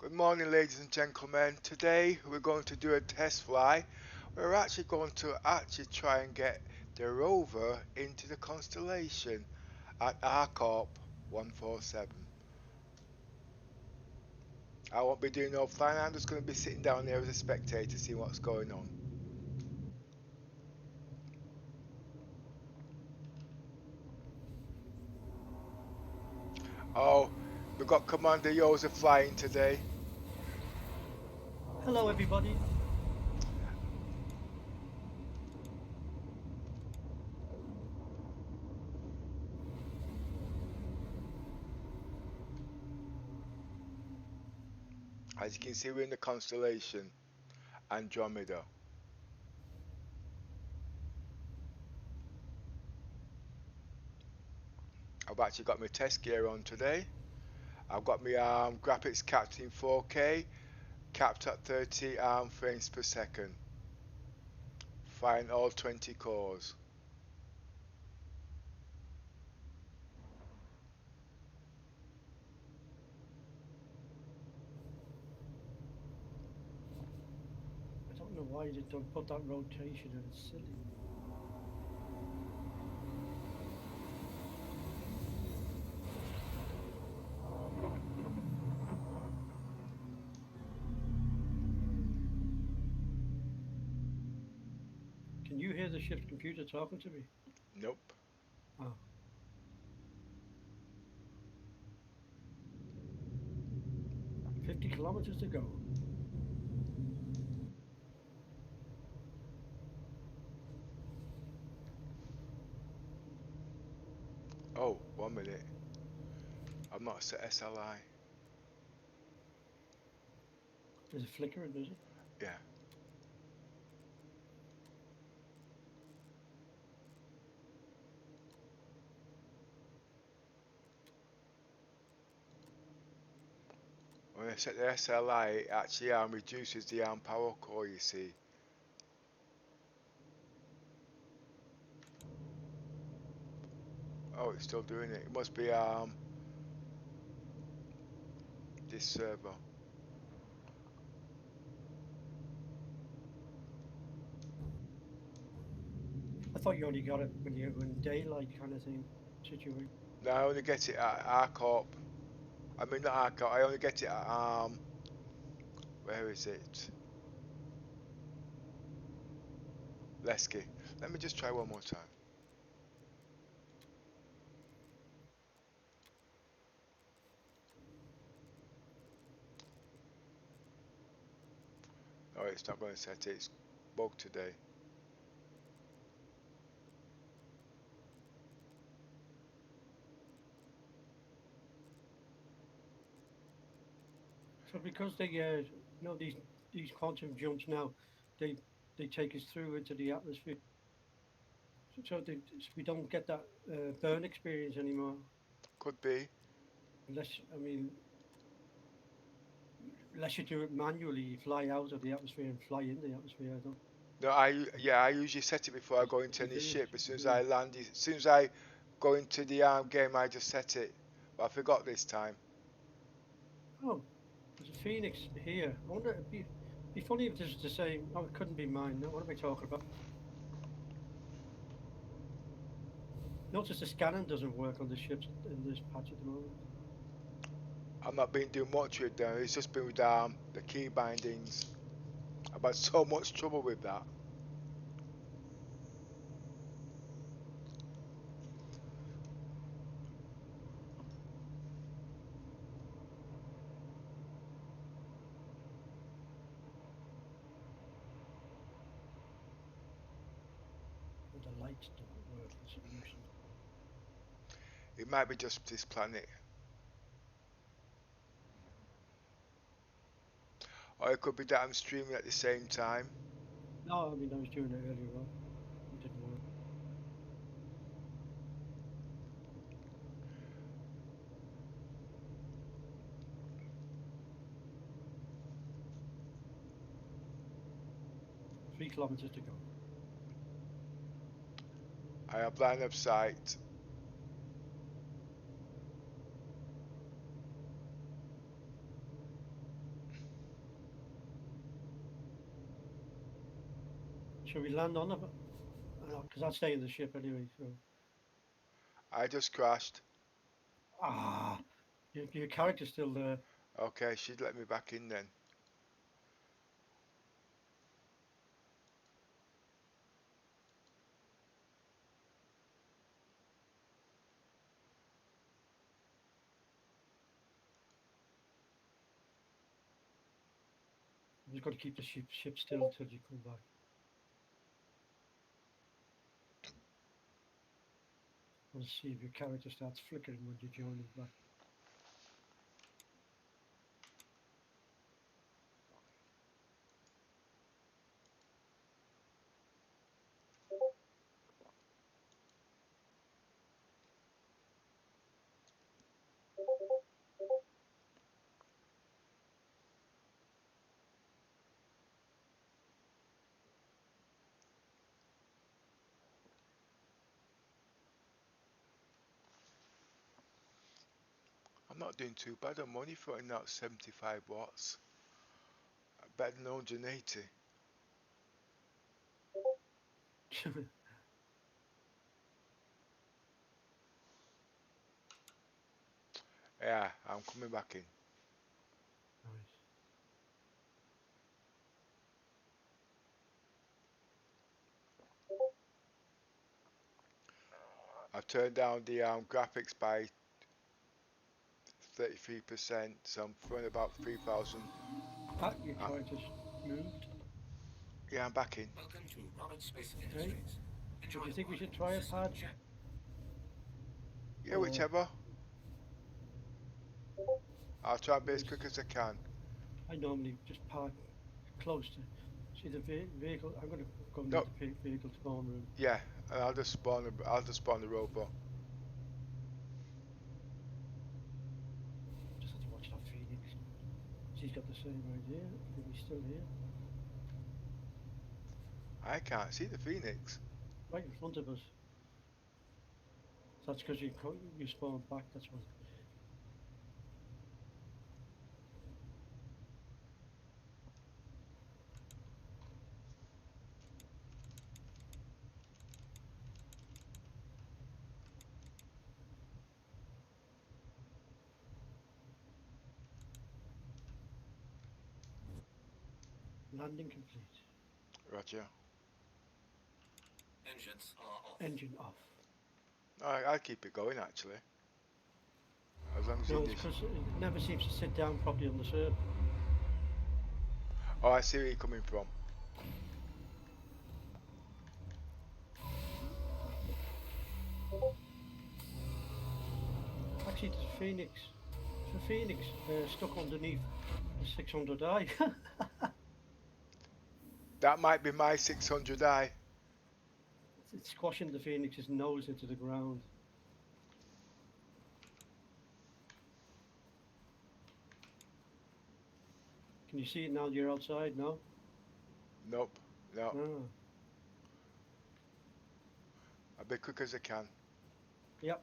Good morning, ladies and gentlemen. Today we're going to do a test fly. We're actually going to try and get the rover into the constellation at AORUS 147. I won't be doing no flying, I'm just going to be sitting down there as a spectator seeing what's going on. Oh, we've got Commander Yosa flying today. Hello, everybody. As you can see, we're in the constellation Andromeda. I've actually got my test gear on today. I've got my graphics capped in 4K, capped at 30 frames per second. Firing all 20 cores. I don't know why they don't put that rotation in. It's silly. Can you hear the ship's computer talking to me? Nope. Oh. $50 to go. Oh, 1 minute. I'm not set SLI. There's a flickering, is it? Yeah. When I set the SLI, it actually reduces the power core, you see. Oh, it's still doing it. It must be this server. I thought you only got it when you're in daylight kind of thing situation. No, I only get it at AORUS. I mean not AORUS. I only get it at where is it? Lesky. Let me just try one more time. Oh, it's not going to set it. It's bugged today. So because they, these quantum jumps now, they they take us through into the atmosphere. So we don't get that burn experience anymore. Could be. Unless, I mean, unless you do it manually, you fly out of the atmosphere and fly in the atmosphere. I don't. No, I usually set it before I go into any ship. As soon as Yeah. I land, as soon as I go into the game, I just set it. But I forgot this time. Oh, there's a phoenix here. I wonder. It'd be funny if this was the same. Oh, it couldn't be mine. No, what am I talking about? Notice the scanning doesn't work on the ships in this patch at the moment. I've not been doing much with them. It's just been with the key bindings. I've had so much trouble with that. Oh, the lights don't work. It's a nuisance. It might be just this planet, or it could be that I'm streaming at the same time. No, I mean I was doing it earlier on. It didn't work. $3 to go. I have line of sight. Shall we land on it? Because I'll stay in the ship anyway. So I just crashed. your character's still there. Okay, she'd let me back in then. You've got to keep the ship still till you come back. We'll see if your character starts flickering when you join him back. I'm not doing too bad. I'm only throwing out 75 watts. Better than 180. Yeah, I'm coming back in. Nice. I've turned down the graphics by 33%, so I'm throwing about 3,000. Your character's moved. Yeah, I'm back in. Welcome to Robert Space Okay. Industries. Do you think we should try a pad? Yeah, whichever. I'll try and be as quick as I can. I normally just park close to see the vehicle. I'm going to go near No. the vehicle spawn room. Yeah, and I'll just spawn the Rover. Just have to watch that Phoenix. She's got the same idea. I think he's still here. I can't see the Phoenix. Right in front of us. That's because you spawned back, that's why. Landing complete. Roger. Engines are off. Engine off. I'll keep it going actually. As long as No, it it's is. because it never seems to sit down properly on the server. Oh, I see where you're coming from. Actually, it's a Phoenix. It's a Phoenix stuck underneath the 600i. That might be my 600i. It's squashing the Phoenix's nose into the ground. Can you see it now you're outside? No? Nope. No. Ah. I'll be quick as I can. Yep.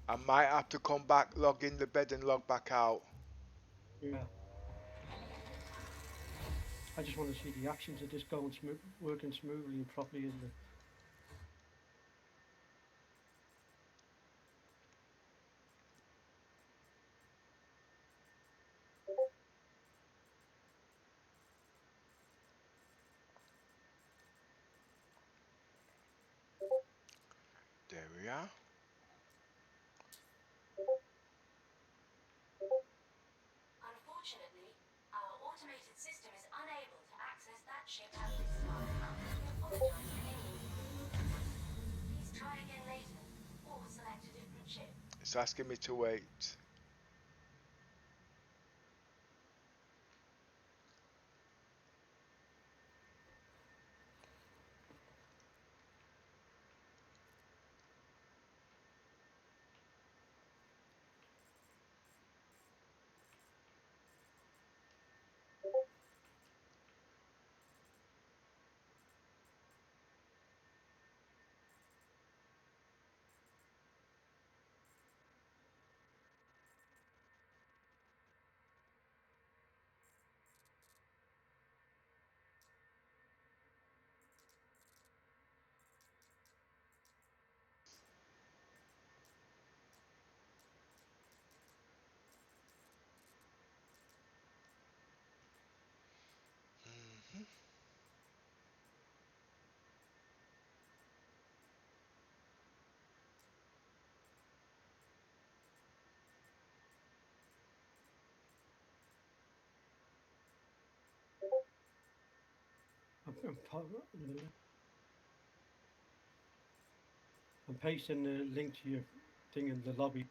I might have to come back, log in the bed and log back out. Yeah. I just want to see the actions of this going working smoothly and properly in the. There we are. Unfortunately, our automated system is unable to access that ship at this time. We apologize for any inconvenience. Please try again later, or select a different ship. It's asking me to wait. I'm pasting the link to your thing in the lobby.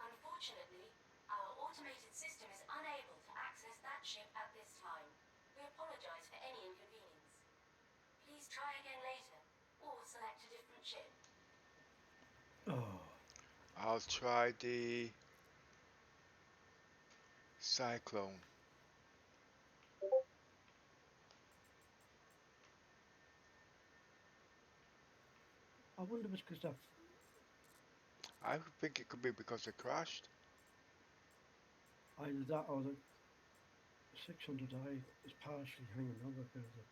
Unfortunately, our automated system is unable to access that ship at this time. We apologize for any inconvenience. Please try again later, or select a different ship. Oh, I'll try the cyclone. I wonder if it's because that I think it could be because it crashed. either that or the 600i is partially hanging over because of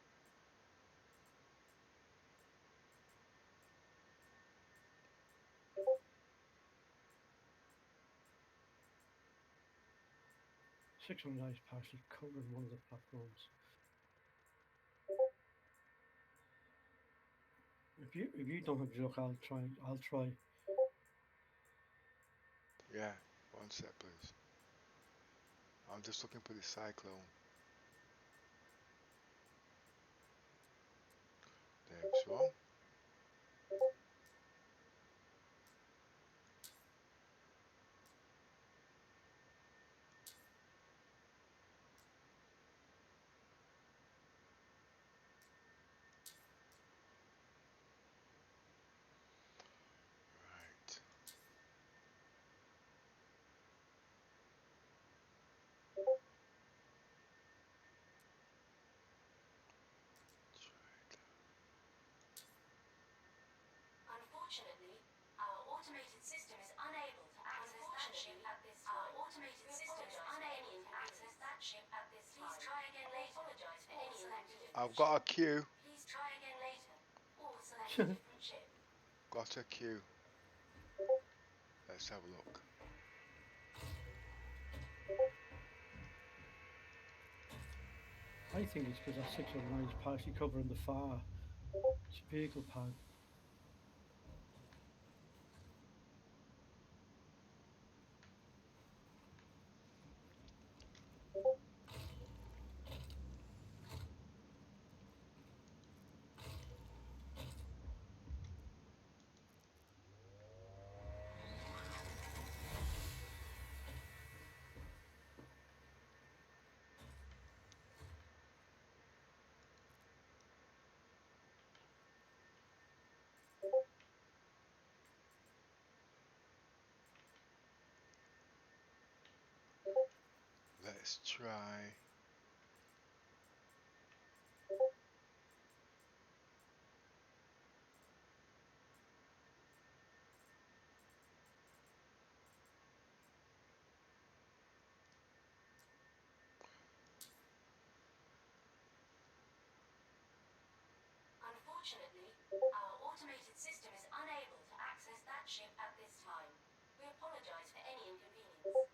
600i is partially covering one of the platforms. If you don't have luck, I'll try. Yeah, one sec please. I'm just looking for the cyclone. There's one. Right. Unfortunately, our automated system is unable to access that ship at this time. Our automated system is unable to access that ship at this time. Please try again later. Apologize for any selected different I've got a queue. Please try again later, or select a different ship. Got a queue. Let's have a look. I think it's because that 609 is partially covering the far vehicle pad. Let's try. Unfortunately, our automated system is unable to access that ship at this time. We apologize for any inconvenience.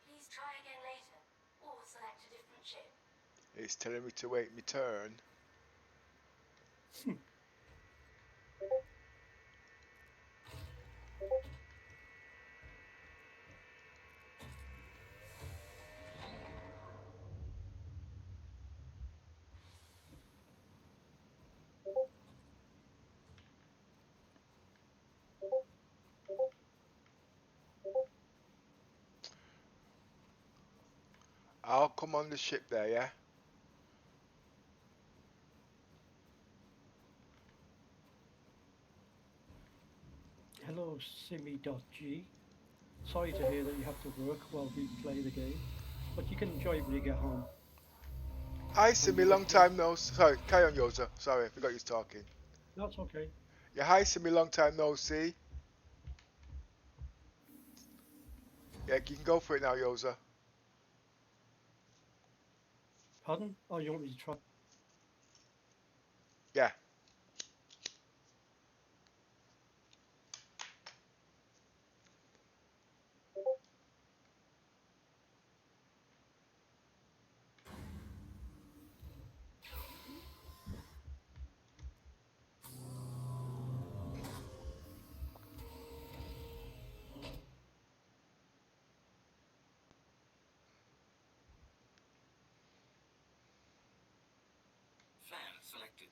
Please try again later, or select a different ship. It's telling me to wait my turn. I'll come on the ship there, yeah? Hello, Simi.g. Sorry to hear that you have to work while we play the game, but you can enjoy it when you get home. Hi, Simi. Long time no. Sorry, carry on, Yoza. Sorry, I forgot you was talking. That's okay. Yeah, hi, Simi. Long time no see. Yeah, you can go for it now, Yoza. Pardon? Oh, you want me to try? Yeah. Fan selected.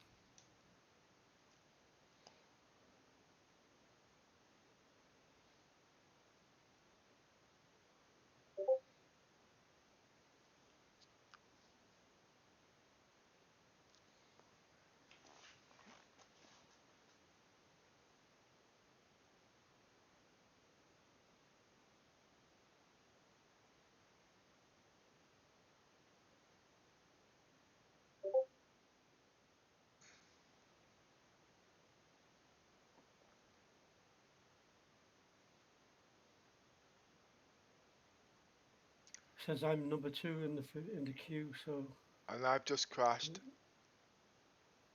Says I'm number 2 in the queue, so And I've just crashed.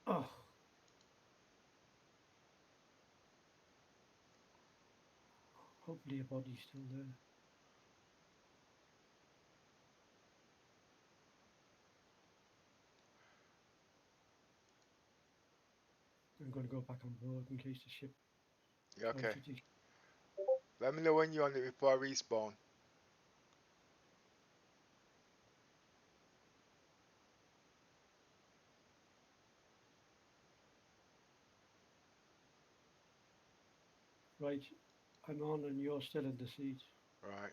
oh. Hopefully your body's still there. I'm going to go back on board in case the ship Yeah, okay. tries to Let me know when you're on it before I respawn. Right, I'm on and you're still in the seat. Right.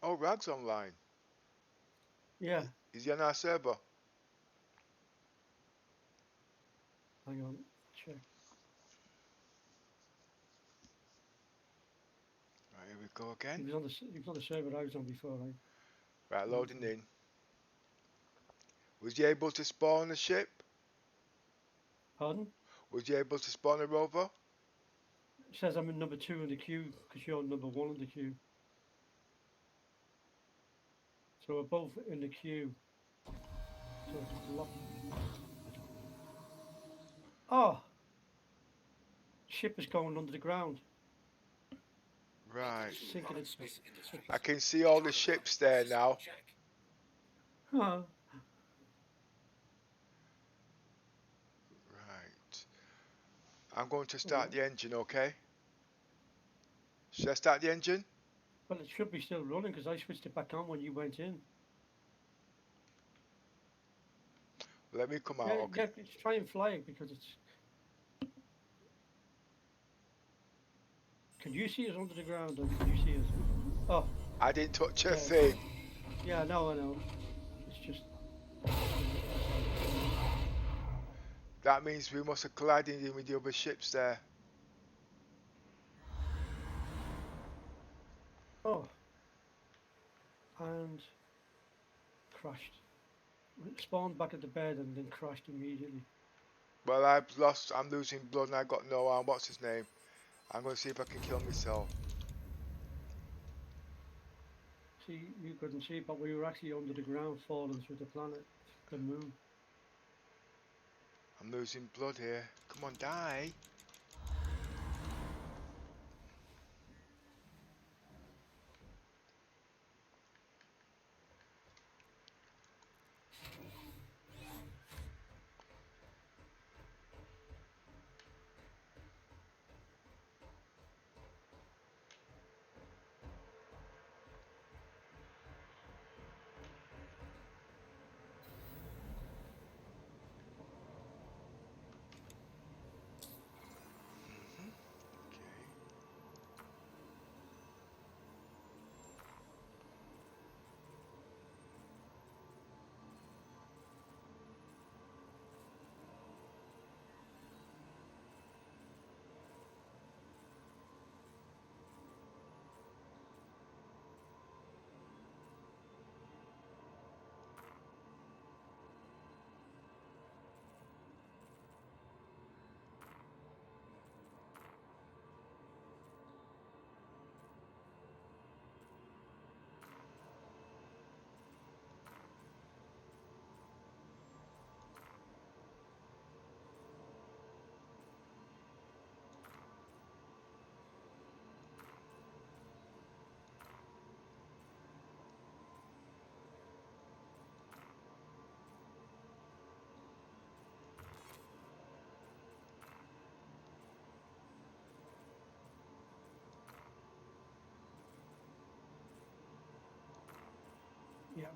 Oh, Rag's online. Yeah, Is he on our server? hang on, check. Right, here we go again. He was on the server I was on before, right? Right, loading in. Was you able to spawn a ship? Pardon? Was you able to spawn a rover? It says I'm in number 2 in the queue because you're number 1 in the queue. So we're both in the queue. So it's locked. Oh! Ship is going under the ground. Right. Sinking Rocket it. Space Industries. I can see all the Terminal ships there system now. check. Huh. Right. I'm going to Oh, start the engine, okay? Should I start the engine? well, it should be still running because I switched it back on when you went in. Let me come out, Yeah, okay? yeah, just try and fly it because it's. Can you see us under the ground or can you see us? Oh, I didn't touch a yeah. thing. Yeah, no, I know. It's just. That means we must have collided in with the other ships there. Oh. And crashed. Spawned back at the bed and then crashed immediately. Well, I'm losing blood and I got no arm. What's his name? I'm going to see if I can kill myself. See, you couldn't see, but we were actually under the ground falling through the planet, the moon. I'm losing blood here. Come on, die.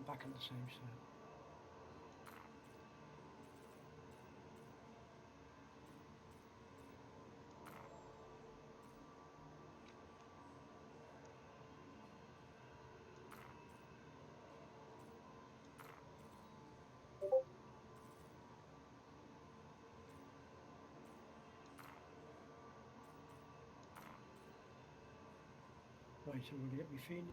I'm back in the same set. Right, so I'm going to get my Phoenix.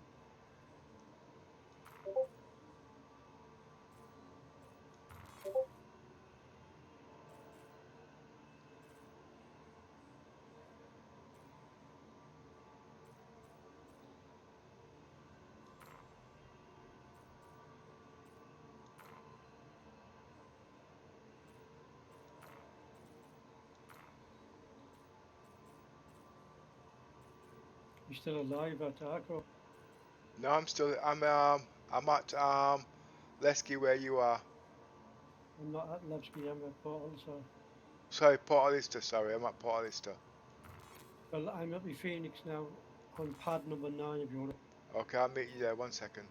You still alive at Arco? No, I'm at Lesky where you are. I'm not at Levski, I'm at Port Olisar. Sorry, Port Olisar, sorry, I'm at Port Olisar. Well, I'm at my Phoenix now on pad number 9 if you want to. Okay, I'll meet you there, 1 second.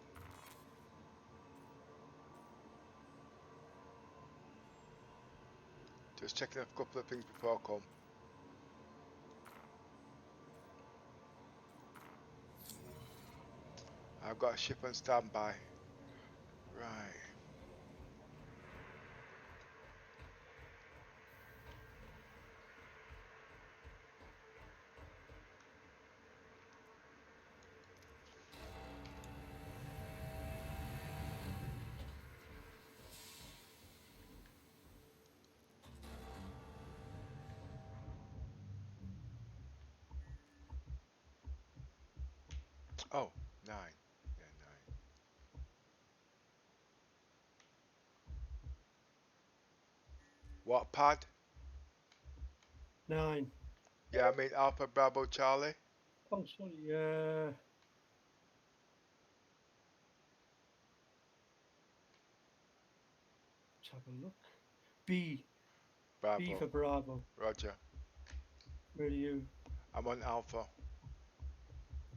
Just checking a couple of things before I come. I've got a ship on standby. Right. Oh, 9. Yeah, 9. What pad? 9. Yeah, I mean Alpha Bravo Charlie. Oh, sorry, let's have a look. B. Bravo. B for Bravo. Roger. Where are you? I'm on Alpha.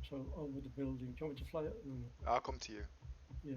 So over the building. Do you want me to fly it? No, no. I'll come to you. Yeah.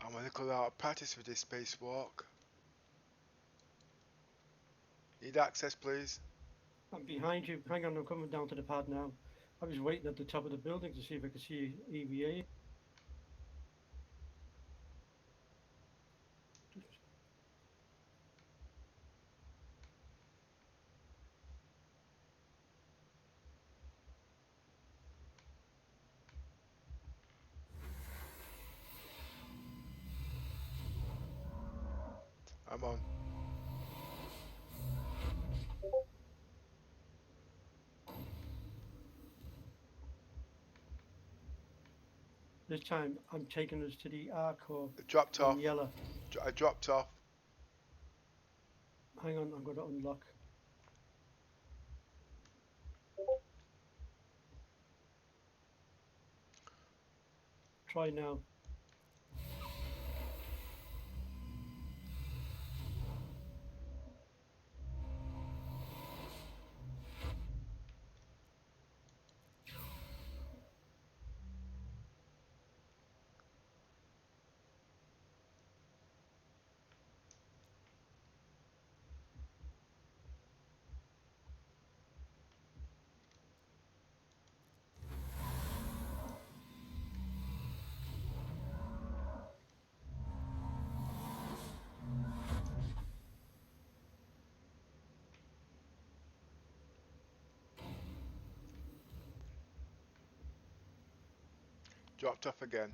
I'm a little out of practice with this spacewalk. Need access, please? I'm behind you. Hang on, I'm coming down to the pad now. I was waiting at the top of the building to see if I could see EVA. I'm on. This time I'm taking us to the Arcor It dropped on off. Yela. I dropped off. Hang on, I'm going to unlock. Try now. Dropped off again.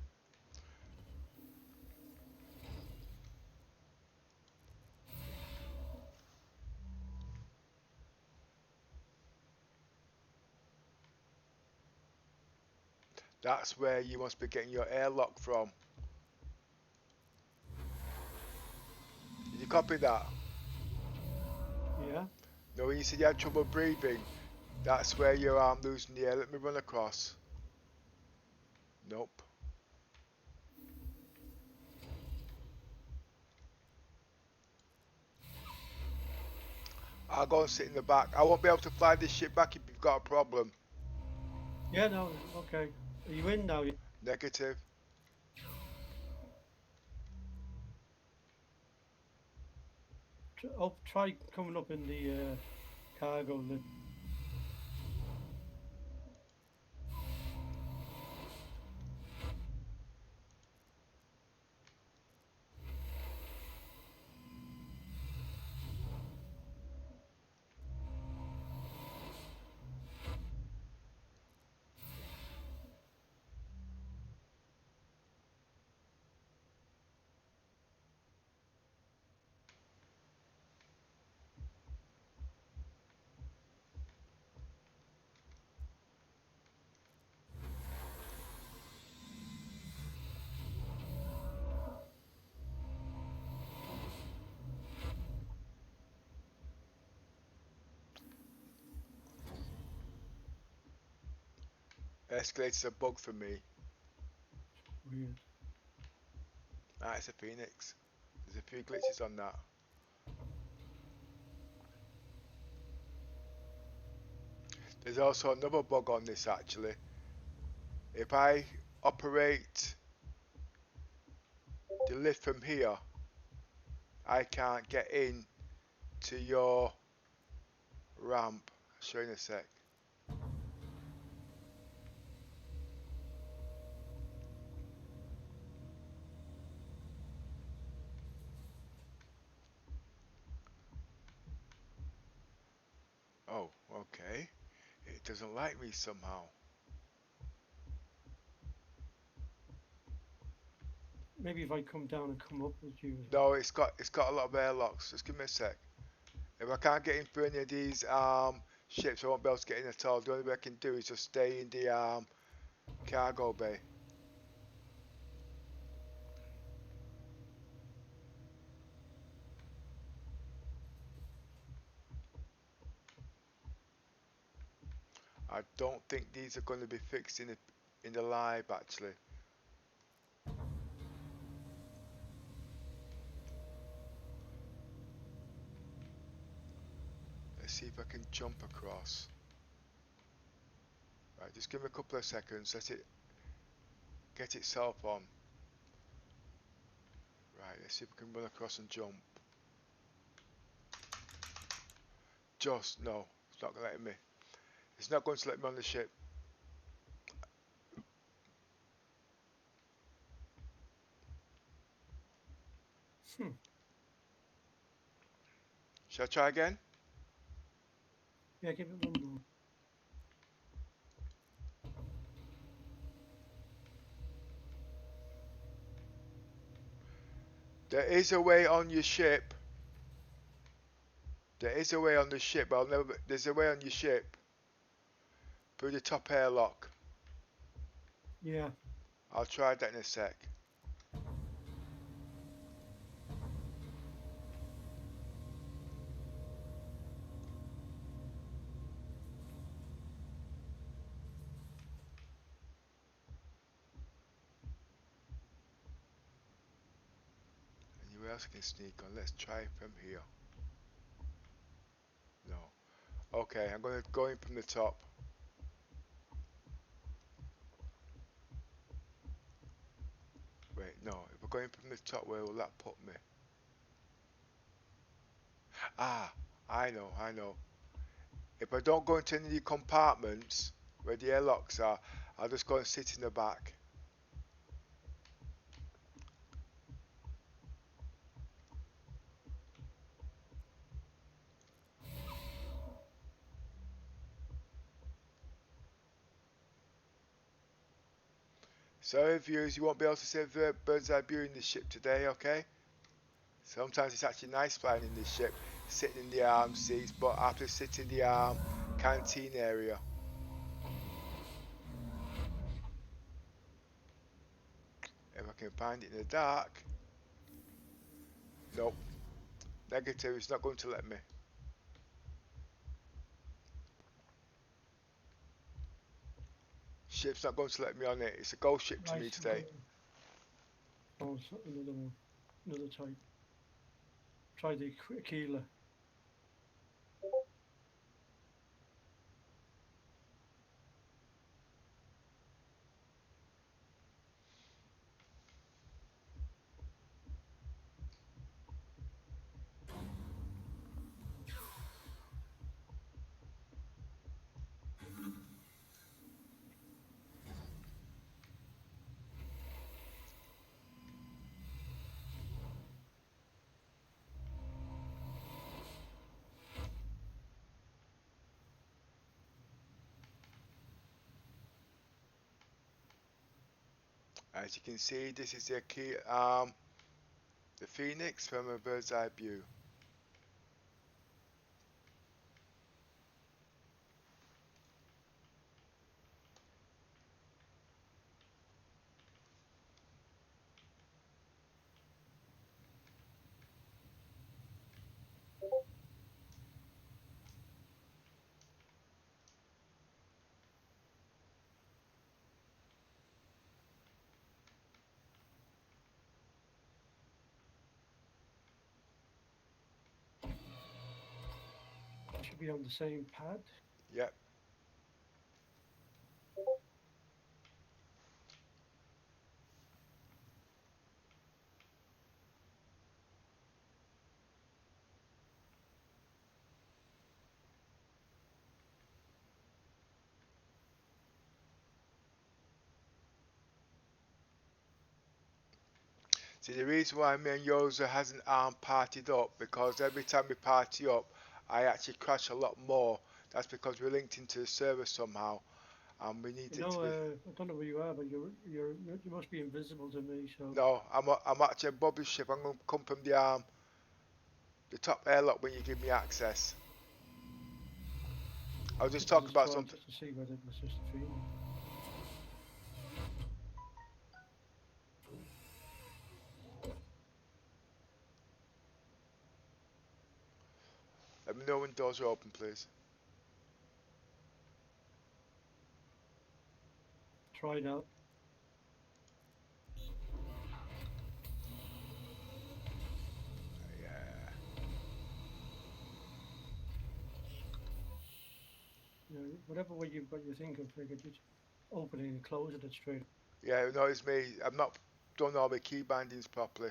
That's where you must be getting your airlock from. Did you copy that? Yeah. No, when you said you had trouble breathing, that's where you're losing the air. Let me run across. Nope. I'll go and sit in the back. I won't be able to fly this ship back if you've got a problem. Yeah, no, okay. Are you in now? Negative. Oh, try coming up in the cargo lift. Escalator's a bug for me. Weird. Ah, it's a Phoenix. There's a few glitches on that. There's also another bug on this actually. If I operate the lift from here, I can't get in to your ramp. I'll show you in a sec. Oh, okay. It doesn't like me somehow. Maybe if I come down and come up with you. No, it's got a lot of airlocks. Just give me a sec. If I can't get in through any of these ships, I won't be able to get in at all. The only way I can do is just stay in the cargo bay. I don't think these are going to be fixed in the live actually. Let's see if I can jump across. Right, just give me a couple of seconds. Let it get itself on. Right, let's see if we can run across and jump. Just no, it's not letting me. It's not going to let me on the ship. Shall I try again? Yeah, give it one more. There is a way on your ship. There is a way on the ship. I'll never. There's a way on your ship through the top airlock. Yeah. I'll try that in a sec. Anywhere else I can sneak on? Let's try from here. No. Okay, I'm going to go in from the top. Wait, no. If we're going from the top, where will that put me? Ah, I know. If I don't go into any of the compartments where the airlocks are, I'll just go and sit in the back. Sorry viewers, you won't be able to see the bird's eye view in this ship today, okay? Sometimes it's actually nice flying in this ship, sitting in the seats, but I have to sit in the canteen area. If I can find it in the dark. Nope. Negative, it's not going to let me. Ship's not going to let me on it. It's a ghost ship to Right, me I'm today. gonna- Oh, it's another one. Another type. Try the Aquila. As you can see, this is the key, the Phoenix from a bird's eye view. Should be on the same pad. Yep. See, the reason why me and Yoza hasn't partied up, because every time we party up, I actually crash a lot more. That's because we're linked into the server somehow, and we need You it to know, be. I don't know where you are, but you must be invisible to me. So No, I'm actually a bubble ship. I'm going to come from the top airlock when you give me access. I'll just talk just about trying something. just to see whether it was just a feeling. Let me know when doors are open, please. Try now. Yeah. You know, whatever way you've got your thing configured, just opening and closing it straight. Yeah, no, it's me. I've not done all the key bindings properly.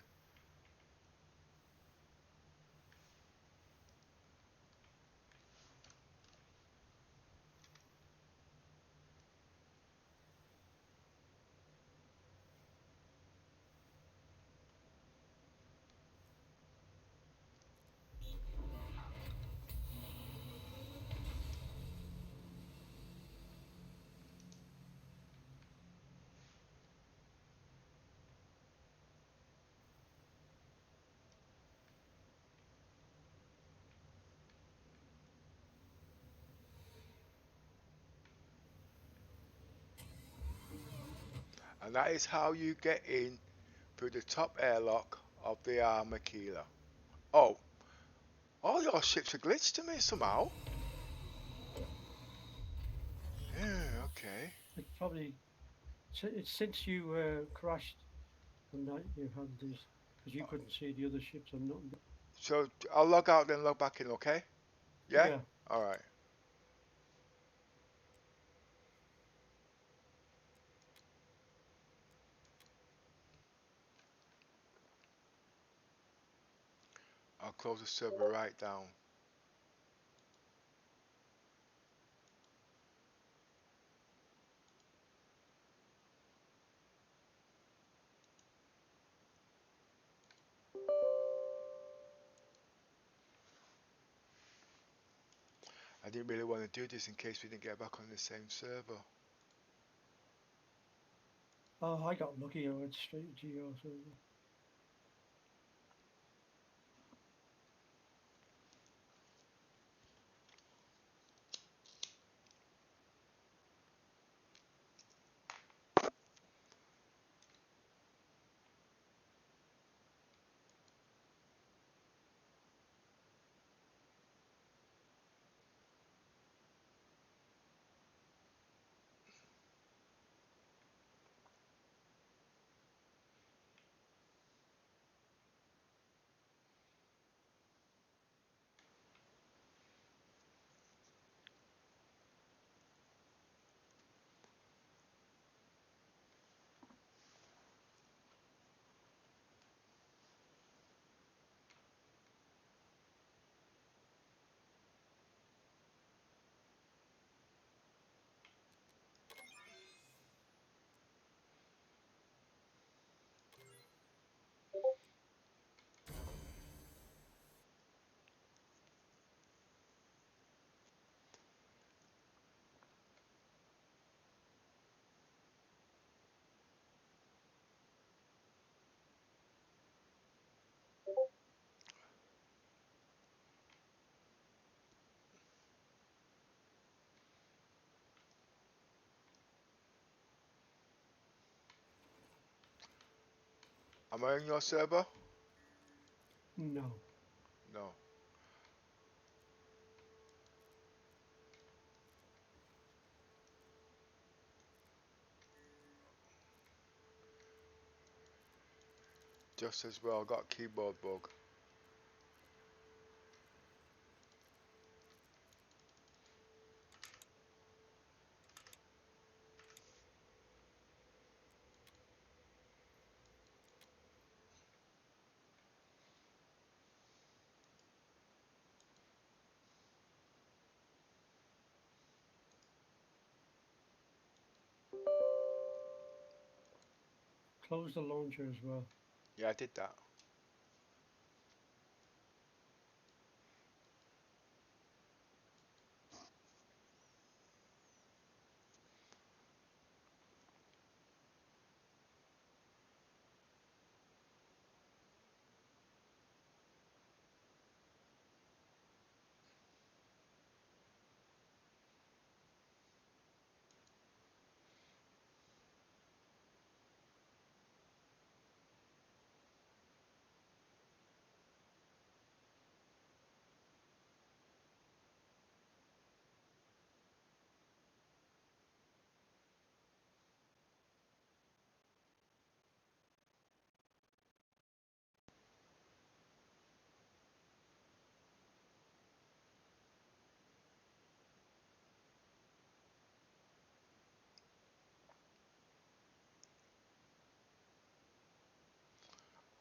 And that is how you get in through the top airlock of the Aquila. Oh, all your ships are glitched to me somehow. Yeah, okay. It's probably it's since you crashed and that you've had this because you couldn't see the other ships or nothing. So I'll log out then log back in, okay? Yeah? Yeah. Alright. I'll close the server right down. I didn't really want to do this in case we didn't get back on the same server. Oh, I got lucky. I went straight to your server. Am I on your server? No. No. Just as well, got keyboard bug. Close the launcher as well. Yeah, I did that.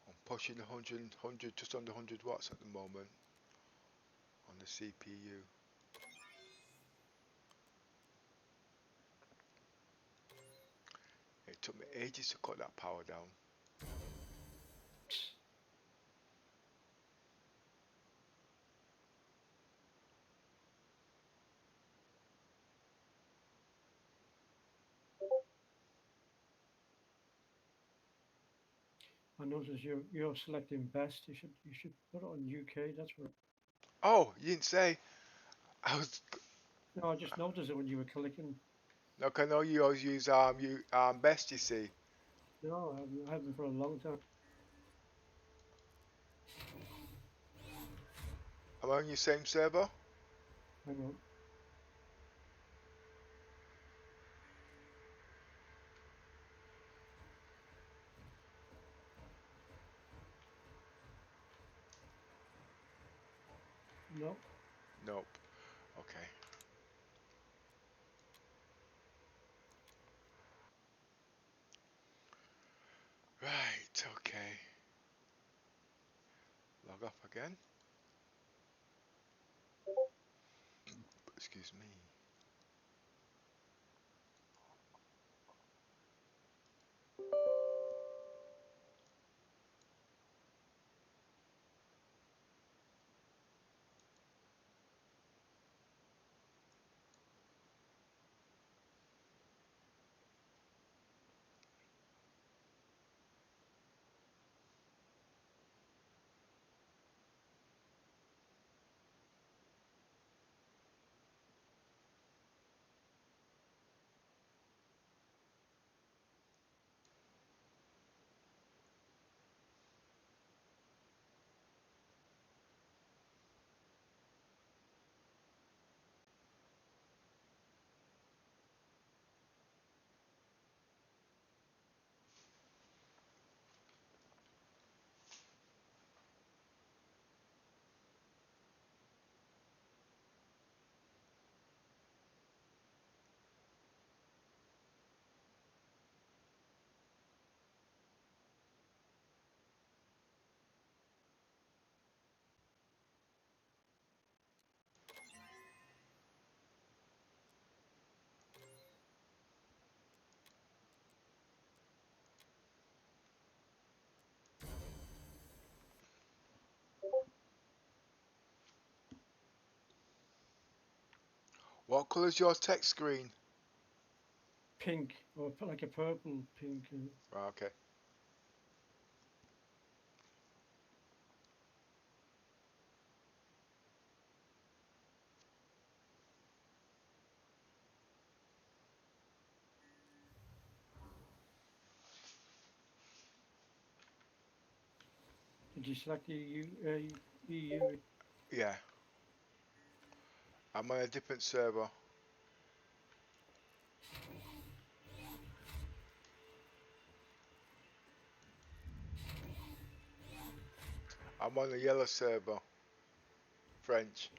I'm pushing 100, just under 100 watts at the moment on the CPU. It took me ages to cut that power down. I notice you're selecting best. You should put it on UK. That's what. Oh, you didn't say. I was. No, I just noticed it when you were clicking. Look, I know you always use best. You see. No, I haven't for a long time. Am I on your same server? Hang on. No. Nope. Okay. Right, okay. Log off again. Excuse me. What colour is your text screen? Pink, or like a purple pink. Right, okay. Did you select the EU? Yeah. I'm on a different server. I'm on the yellow server. French.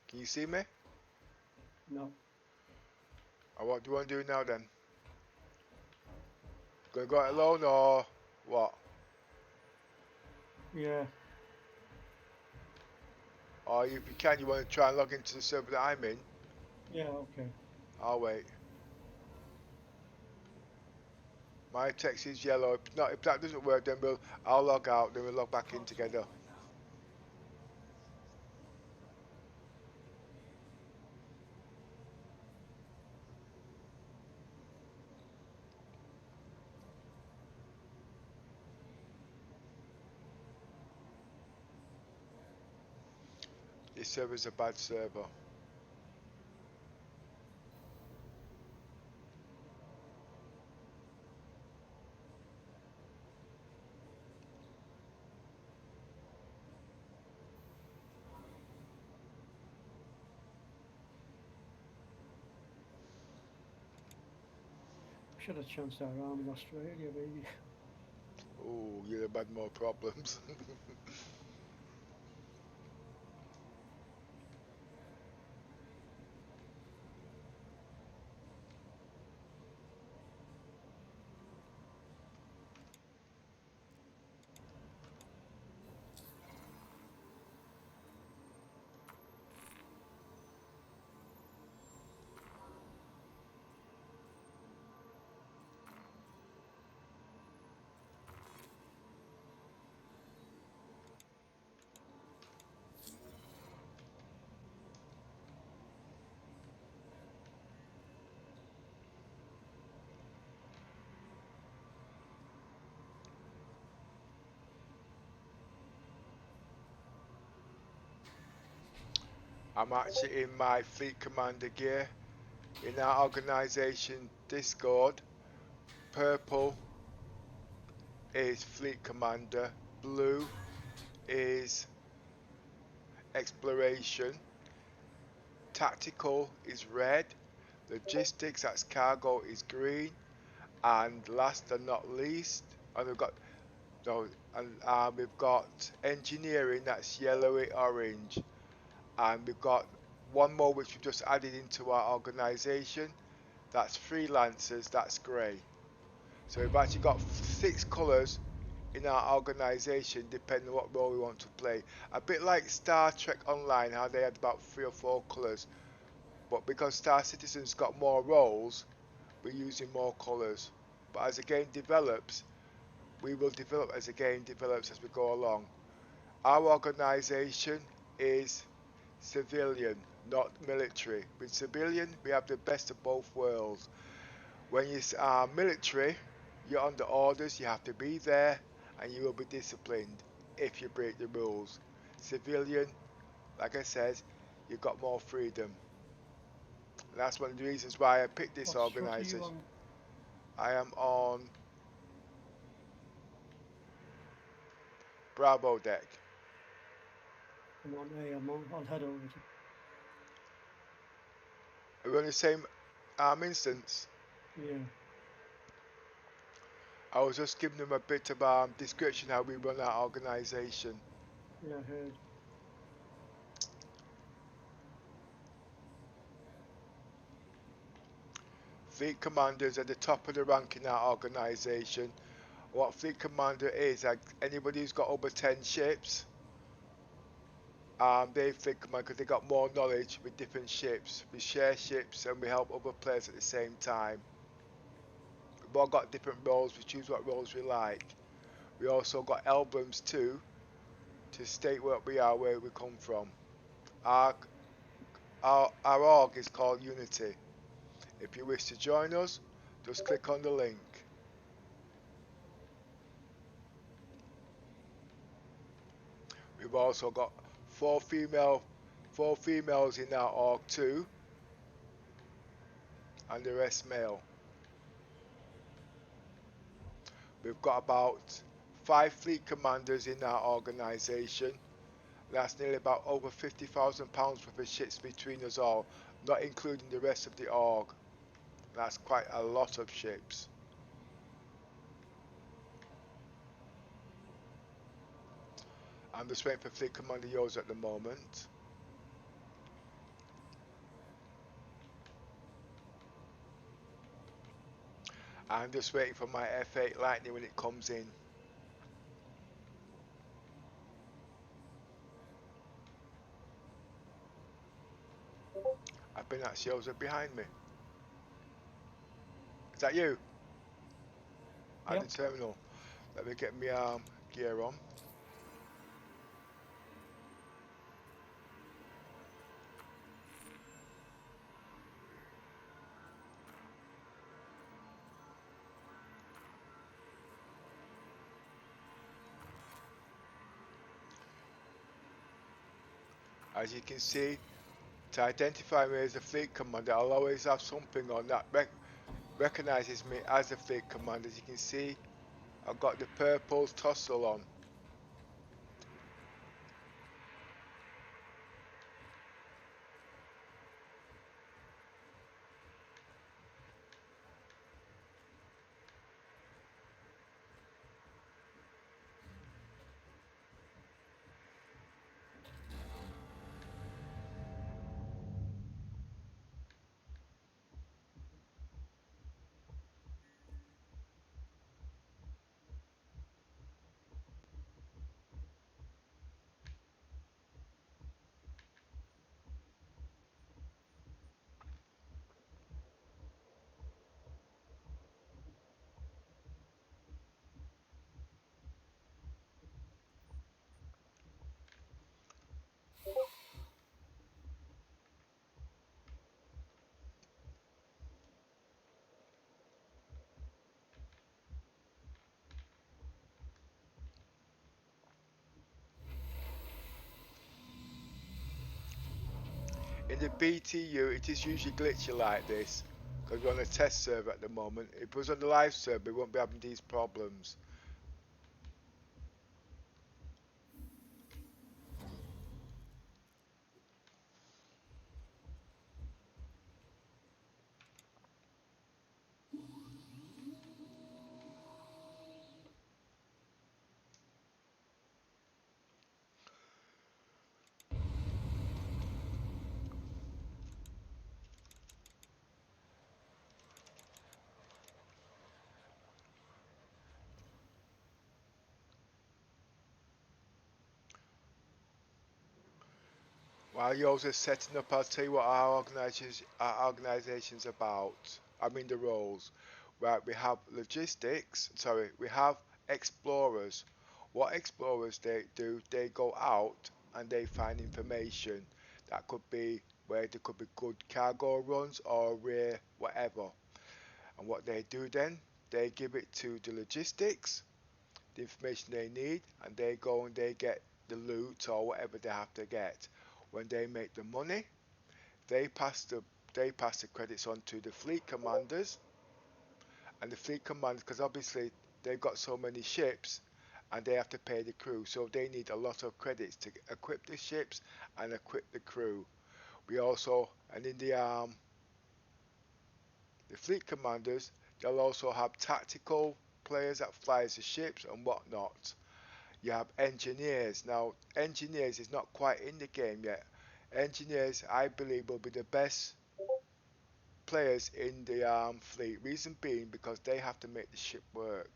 Can you see me? No. What do you want to do now then? Gonna go it alone or what? Yeah. Or if you can, you want to try and log into the server that I'm in? Yeah. Okay. I'll wait. My text is yellow. If that doesn't work, then I'll log out. Then we'll log back in together. This server's a bad server. Should have chanced our arm in Australia, maybe. Oh, you'd have had more problems. I'm actually in my fleet commander gear. in our organization Discord. Purple is Fleet Commander, blue is Exploration, tactical is red, logistics, that's cargo, is green, and last and not least, and we've got engineering, that's yellowy orange, and we've got one more which we've just added into our organization, that's freelancers, that's grey. So we've actually got 6 colours in our organization depending on what role we want to play. A bit like Star Trek Online, how they had about 3 or 4 colours, but because Star Citizen's got more roles, we're using more colours. But as the game develops, we will develop as the game develops as we go along. Our organization is civilian, not military. With civilian, we have the best of both worlds. When you are military, you're under orders, you have to be there, and you will be disciplined if you break the rules. Civilian, like I said, you've got more freedom. And that's one of the reasons why I picked this What shot are you organization. on? I am on Bravo deck. I'm on A. I'll head over to. We're on the same instance. Yeah. I was just giving them a bit of description how we run our organization. Yeah, I heard. Fleet commanders at the top of the rank in our organization. What fleet commander is, like anybody who's got over 10 ships, they fleet commander because they got more knowledge with different ships. We share ships and we help other players at the same time. We've all got different roles, we choose what roles we like. We also got albums too, to state what we are, where we come from. Our org is called Unity. If you wish to join us, just click on the link. We've also got 4 females in our org too, and the rest male. We've got about 5 fleet commanders in our organisation. That's nearly about over £50,000 worth of ships between us all, not including the rest of the org. That's quite a lot of ships. I'm just waiting for Fleet Commander yours at the moment. I'm just waiting for my F8 Lightning when it comes in. I think that's yours behind me. Is that you? At Yep. the terminal. Let me get my gear on. As you can see, to identify me as a fleet commander, I'll always have something on that recognizes me as a fleet commander. As you can see, I've got the purple tussle on. the BTU, it is usually glitchy like this because we're on a test server at the moment. If it was on the live server, we won't be having these problems. While yours is setting up, I'll tell you what our organization's about. I mean the roles. Right, we have logistics. Sorry, we have explorers. What explorers they do, they go out and they find information. That could be where there could be good cargo runs or rare whatever. And what they do then, they give it to the logistics, the information they need, and they go and they get the loot or whatever they have to get. When they make the money, they pass the credits on to the fleet commanders, and the fleet commanders, because obviously they've got so many ships, and they have to pay the crew, so they need a lot of credits to equip the ships and equip the crew. We also, and in the fleet commanders, they'll also have tactical players that flies the ships and whatnot. You have engineers. Now, engineers is not quite in the game yet. Engineers, I believe, will be the best players in the fleet. Reason being, because they have to make the ship work.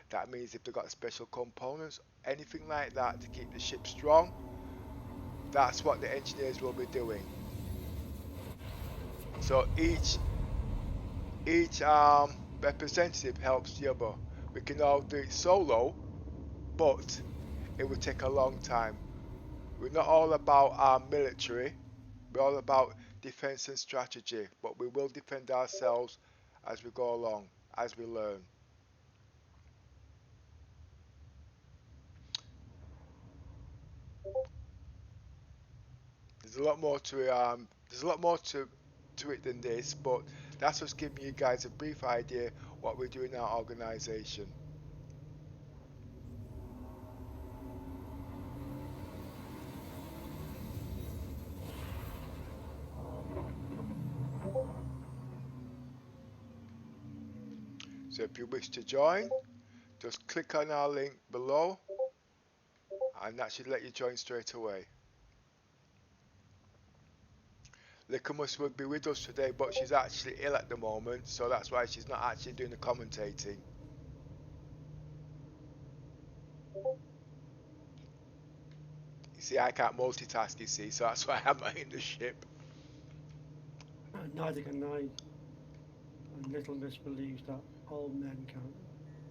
That means if they've got special components, anything like that to keep the ship strong, that's what the engineers will be doing. So each representative helps the other. We can all do it solo, but it would take a long time. We're not all about our military. We're all about defense and strategy, but we will defend ourselves as we go along, as we learn. There's a lot more to it than this, but that's just giving you guys a brief idea what we do in our organization. So if you wish to join, just click on our link below and that should let you join straight away. Likamus would be with us today, but she's actually ill at the moment, so that's why she's not actually doing the commentating. You see, I can't multitask, you see, so that's why I'm not in the ship. Neither can I. And little Miss believes that all men can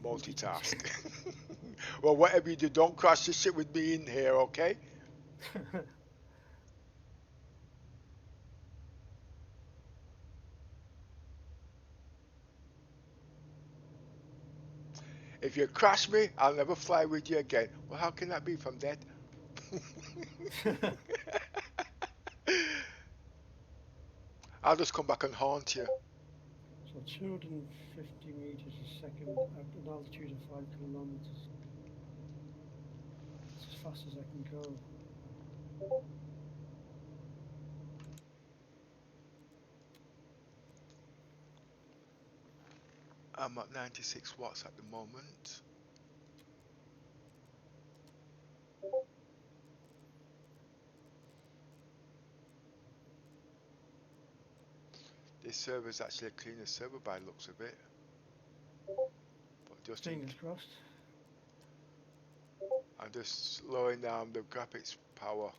Multitask. Well, whatever you do, don't crash the ship with me in here, okay? If you crash me, I'll never fly with you again. Well, how can that be from dead? I'll just come back and haunt you. So 250 meters a second at an altitude of 5 kilometers. That's as fast as I can go. I'm at 96 watts at the moment. This server is actually a cleaner server by the looks of it. But just Fingers crossed. I'm just slowing down the graphics power.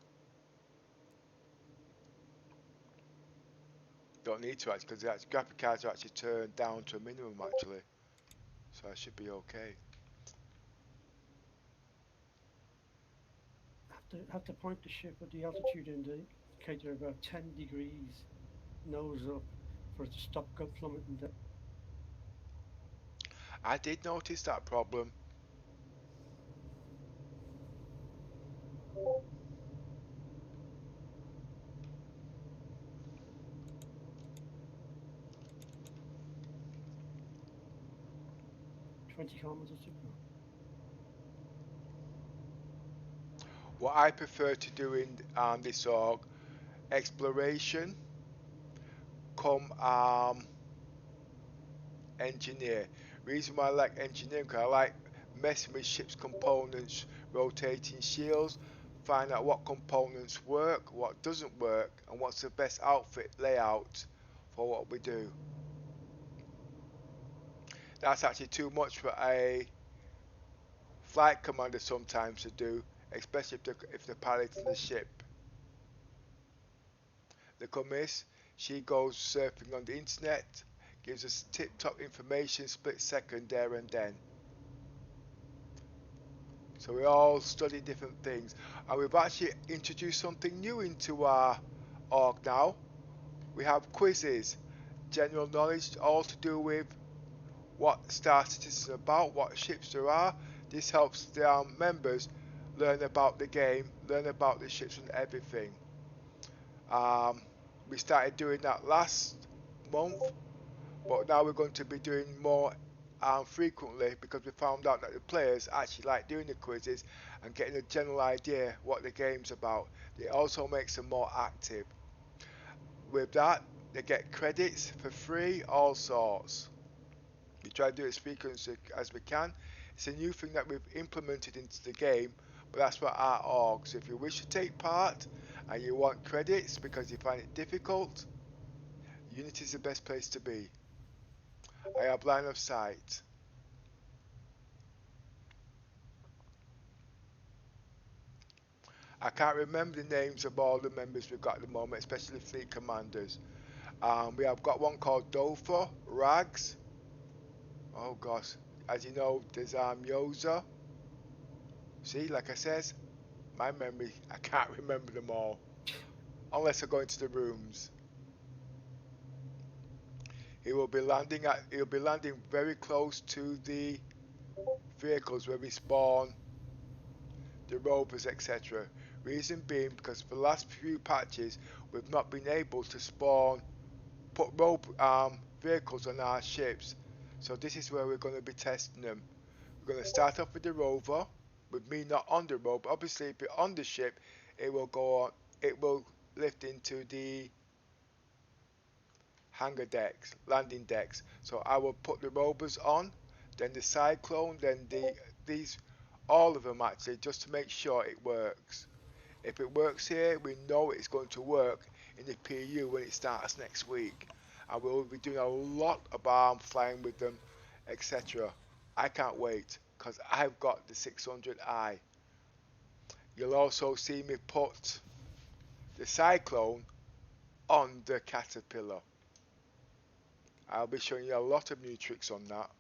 Don't need to actually, because the graphic cards are actually turned down to a minimum actually. So I should be okay. Have to point the ship at the altitude indicator about 10 degrees nose up for it to stop plummeting down. I did notice that problem. 20 kilometers to go. What I prefer to do in this org, exploration, come engineer. Reason why I like engineering, because I like messing with ship's components, rotating shields, find out what components work, what doesn't work, and what's the best outfit layout for what we do. That's actually too much for a flight commander sometimes to do, especially if they're piloting the ship. The commiss, she goes surfing on the internet, gives us tip-top information, split second there and then. So we all study different things, and we've actually introduced something new into our org now. We have quizzes, general knowledge, all to do with what Star Citizen is about, what ships there are. This helps the members learn about the game, learn about the ships and everything. We started doing that last month, but now we're going to be doing more frequently, because we found out that the players actually like doing the quizzes and getting a general idea what the game's about. It also makes them more active. With that, they get credits for free, all sorts. We try to do it as frequent as we can. It's a new thing that we've implemented into the game, but that's what our org. So if you wish to take part and you want credits because you find it difficult, Unity is the best place to be. I have line of sight. I can't remember the names of all the members we've got at the moment, especially fleet commanders. We have got one called Dofer, Rags. Oh gosh, as you know, there's Yoza. See, like I says, my memory, I can't remember them all, unless I go into the rooms. He'll be landing very close to the vehicles where we spawn the rovers, etc. Reason being, because for the last few patches we've not been able to put vehicles on our ships. So this is where we're going to be testing them. We're going to start off with the rover, with me not on the rover. Obviously, if you're on the ship, it will go on. It will lift into the hangar decks, landing decks. So I will put the rovers on, then the cyclone, then these, all of them actually, just to make sure it works. If it works here, we know it's going to work in the PU when it starts next week. And we'll be doing a lot of flying with them, etc. I can't wait, because I've got the 600i. You'll also see me put the cyclone on the caterpillar. I'll be showing you a lot of new tricks on that.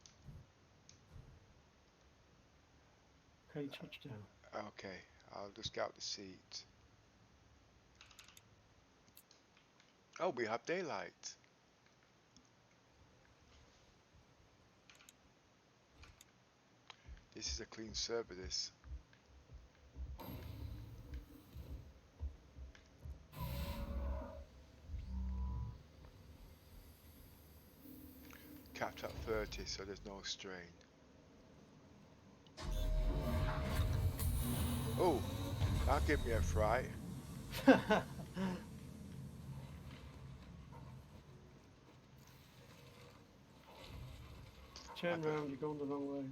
Okay, touchdown. Okay, I'll just get out the seat. Oh, we have daylight. This is a clean server, this. Capped at 30, so there's no strain. Oh, that gave me a fright. Turn round, you're going the wrong way.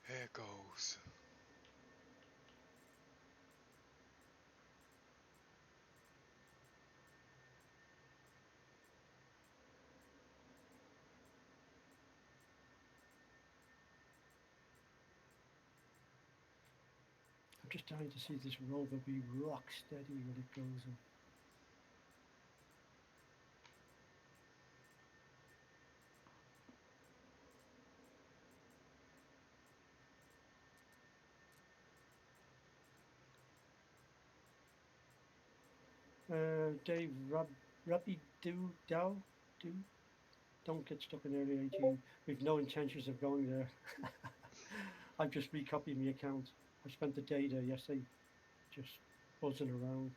Here goes. I'm just dying to see this rover be rock steady when it goes in. Dave Rabbi Dow, don't get stuck in area 18. We've no intentions of going there. I've just recopied my account. I spent the day there yesterday just buzzing around.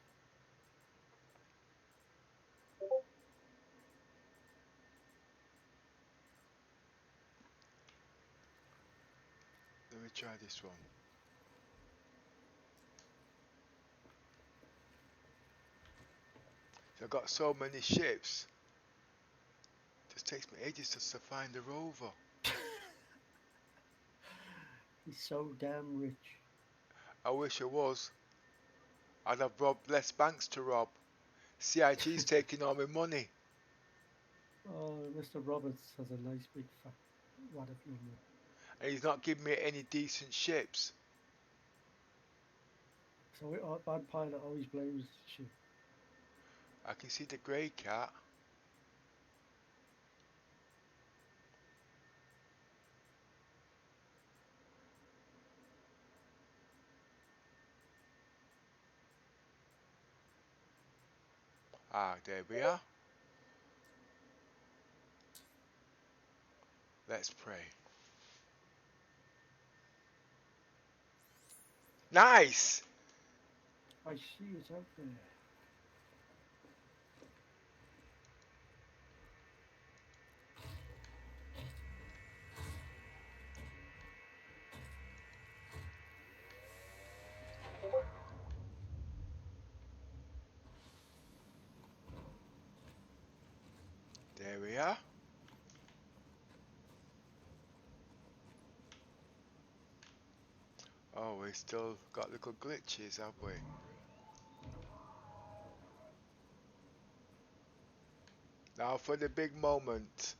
Let me try this one. So I've got so many ships. Just takes me ages just to find the rover. He's so damn rich. I wish I was. I'd have robbed less banks to rob. CIG's taking all my money. Oh, Mr. Roberts has a nice big fat wad of money. And he's not giving me any decent ships. So our bad pilot always blames the ship. I can see the grey cat. Ah, there we are. Let's pray. Nice! I see it out there. There we are. Oh, we still got little glitches, have we? Now for the big moment.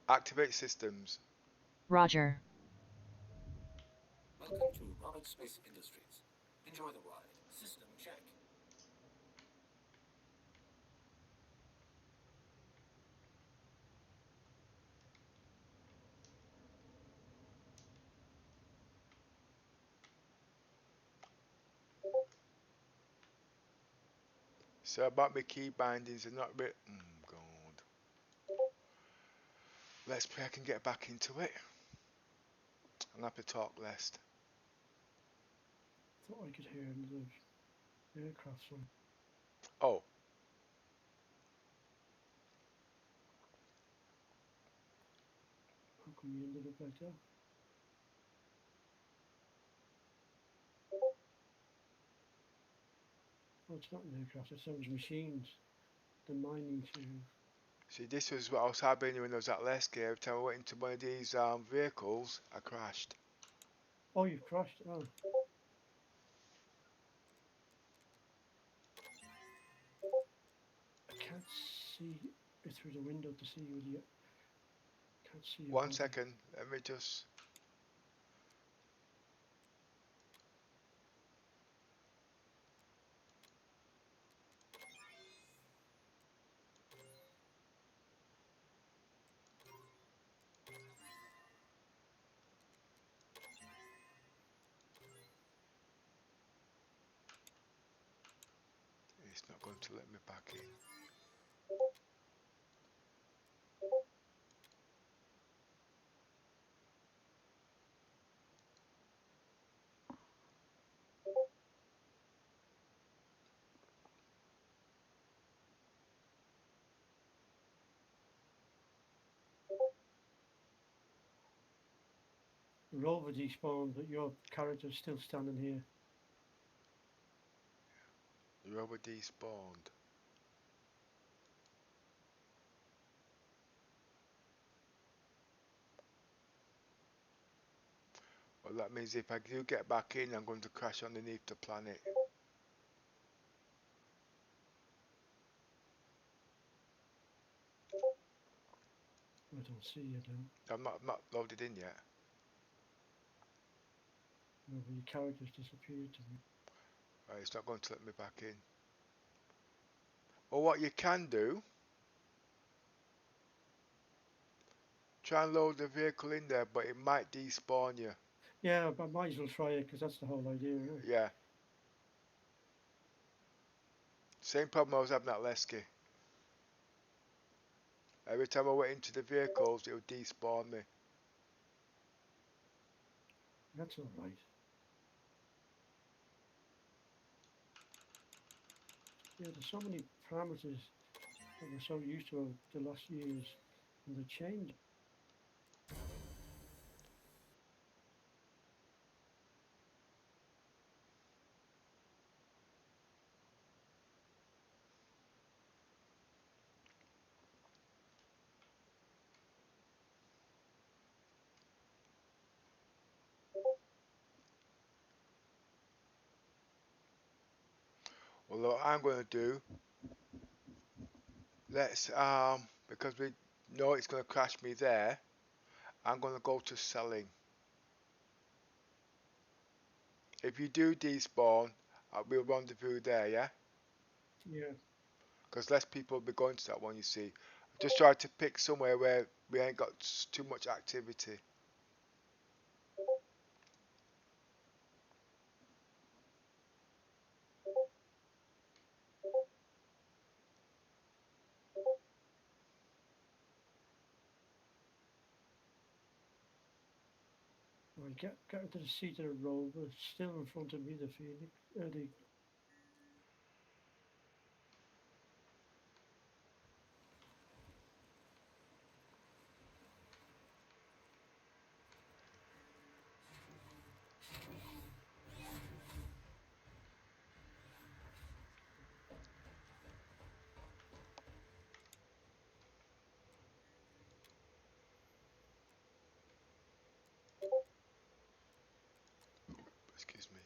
Activate systems. Roger. Welcome to Rocket Space Industries. Enjoy the ride. System check. So about my key bindings are not bit. God. Let's pray I can get back into it. I'll have to talk less. Thought I could hear another aircraft flying. Oh, How come we ended up like that? Oh, it's not an aircraft, it's those machines. The mining to. see, this was what I was having when I was at Lesky. Every time I went into one of these vehicles, I crashed. Oh, you've crashed. Oh. I can't see it through the window to see you. Can't see your 1 body. second, let me just. It's not going to let me back in. The rover despawned, but your character's still standing here. The rover despawned. Well, that means if I do get back in, I'm going to crash underneath the planet. can't see you though. I'm not loaded in yet. No, but your character's disappeared to me. Right, it's not going to let me back in. Or what you can do, try and load the vehicle in there, but it might despawn you. Yeah, but I might as well try it because that's the whole idea, isn't it? Yeah. Same problem I was having at Lesky. Every time I went into the vehicles, it would despawn me. That's all right. Yeah, there's so many parameters that we're so used to over the last years, and they change. Well, what I'm going to do, let's because we know it's going to crash me there, I'm going to go to selling. If you do despawn, we'll rendezvous there, yeah? Yeah. Because less people will be going to that one, you see. I've just tried to pick somewhere where we ain't got too much activity. Right, get into the seat of the Rover. Still in front of me, the Phoenix. The Excuse me.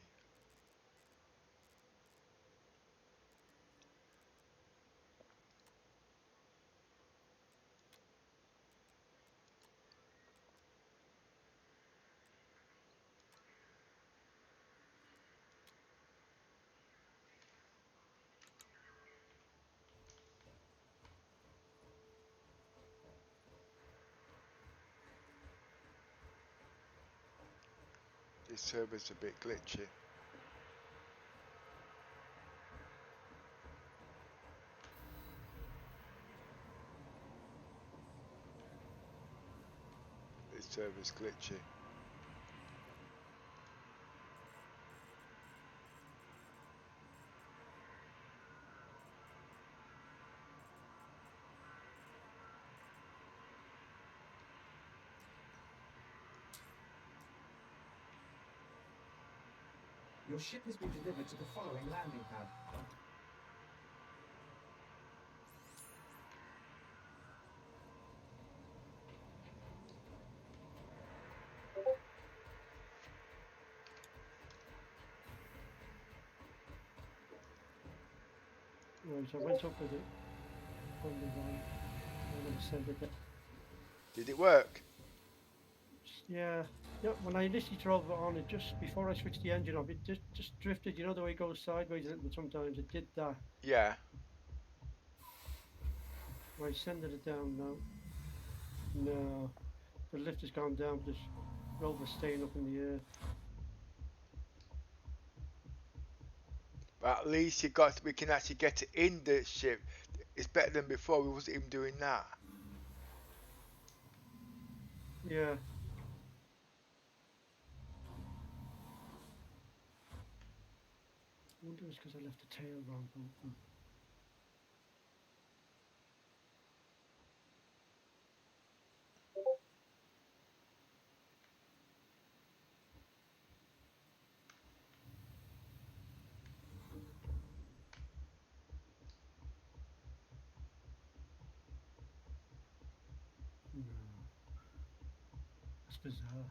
This server's a bit glitchy. This server's glitchy. Your ship has been delivered to the following landing pad. right, I went up with it on the right. I'm going to send it. Did it work? Yeah, yeah. When I initially drove it on, it just before I switched the engine off, it just drifted. You know the way it goes sideways a little bit sometimes. It did that. Yeah. Right, sending it down now. No, the lift has gone down. This Rover's staying up in the air. But at least we can actually get it in the ship. It's better than before. We wasn't even doing that. Yeah. I wonder if it's because I left the tail ramp open. No, that's bizarre.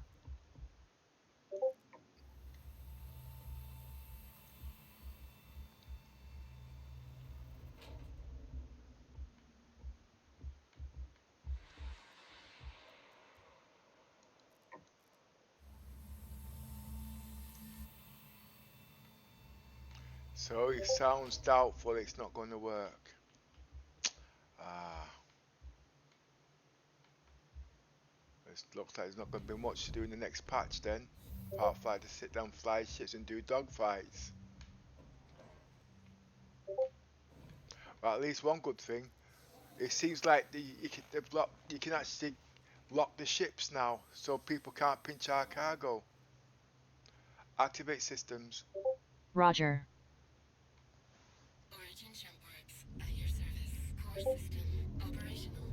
So it sounds doubtful it's not going to work. Ah, it looks like there's not going to be much to do in the next patch then. Apart from to sit down, fly ships and do dogfights. But at least one good thing, it seems like you can actually lock the ships now, so people can't pinch our cargo. Activate systems. Roger. Origin jump works at your service. Core system operational.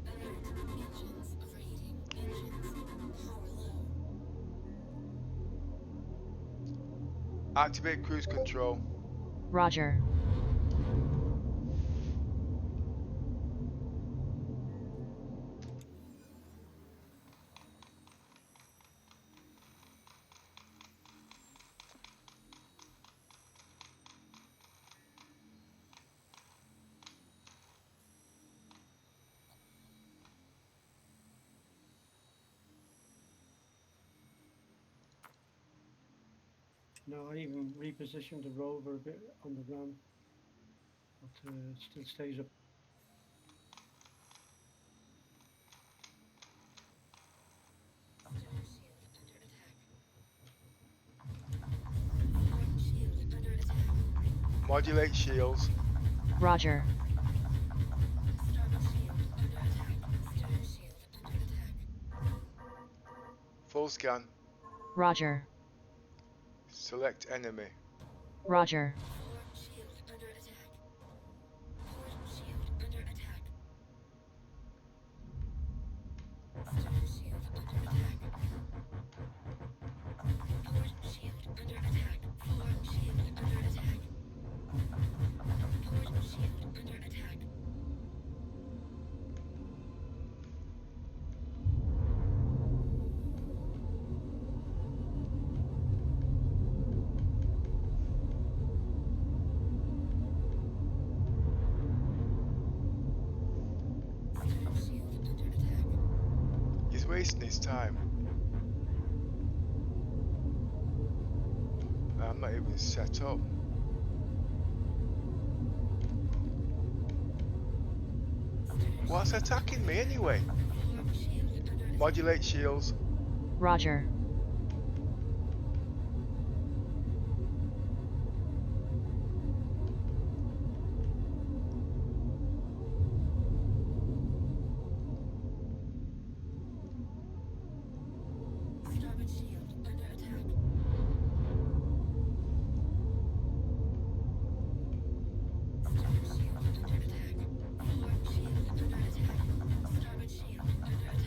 Alert. Engines overheating. Engines power low. Activate cruise control. Roger. No, I even repositioned the rover a bit on the run, but it still stays up. Starboard shield under attack. Port shield under attack. Modulate shields. Roger. Starboard shield under attack. Stern shield under attack. Full scan. Roger. Select enemy. Roger. Port shield under attack. Port shield under attack. Stern shield under attack. Port shield under attack. Port shield under attack. Port shield under attack. Stern shield under attack. He's wasting his time. I'm not even set up. What's attacking me anyway? Port shield under attack. Modulate shields. Roger. Starboard shield under attack. Stern shield under attack. Port shield under attack. Starboard shield under attack.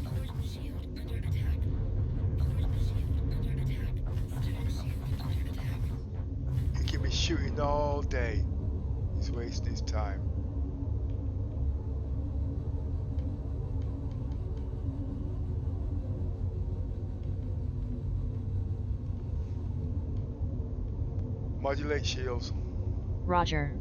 Port shield under attack. Port shield under attack. Stern shield under attack. He can be shooting all day. He's wasting his time. Modulate shields. Roger.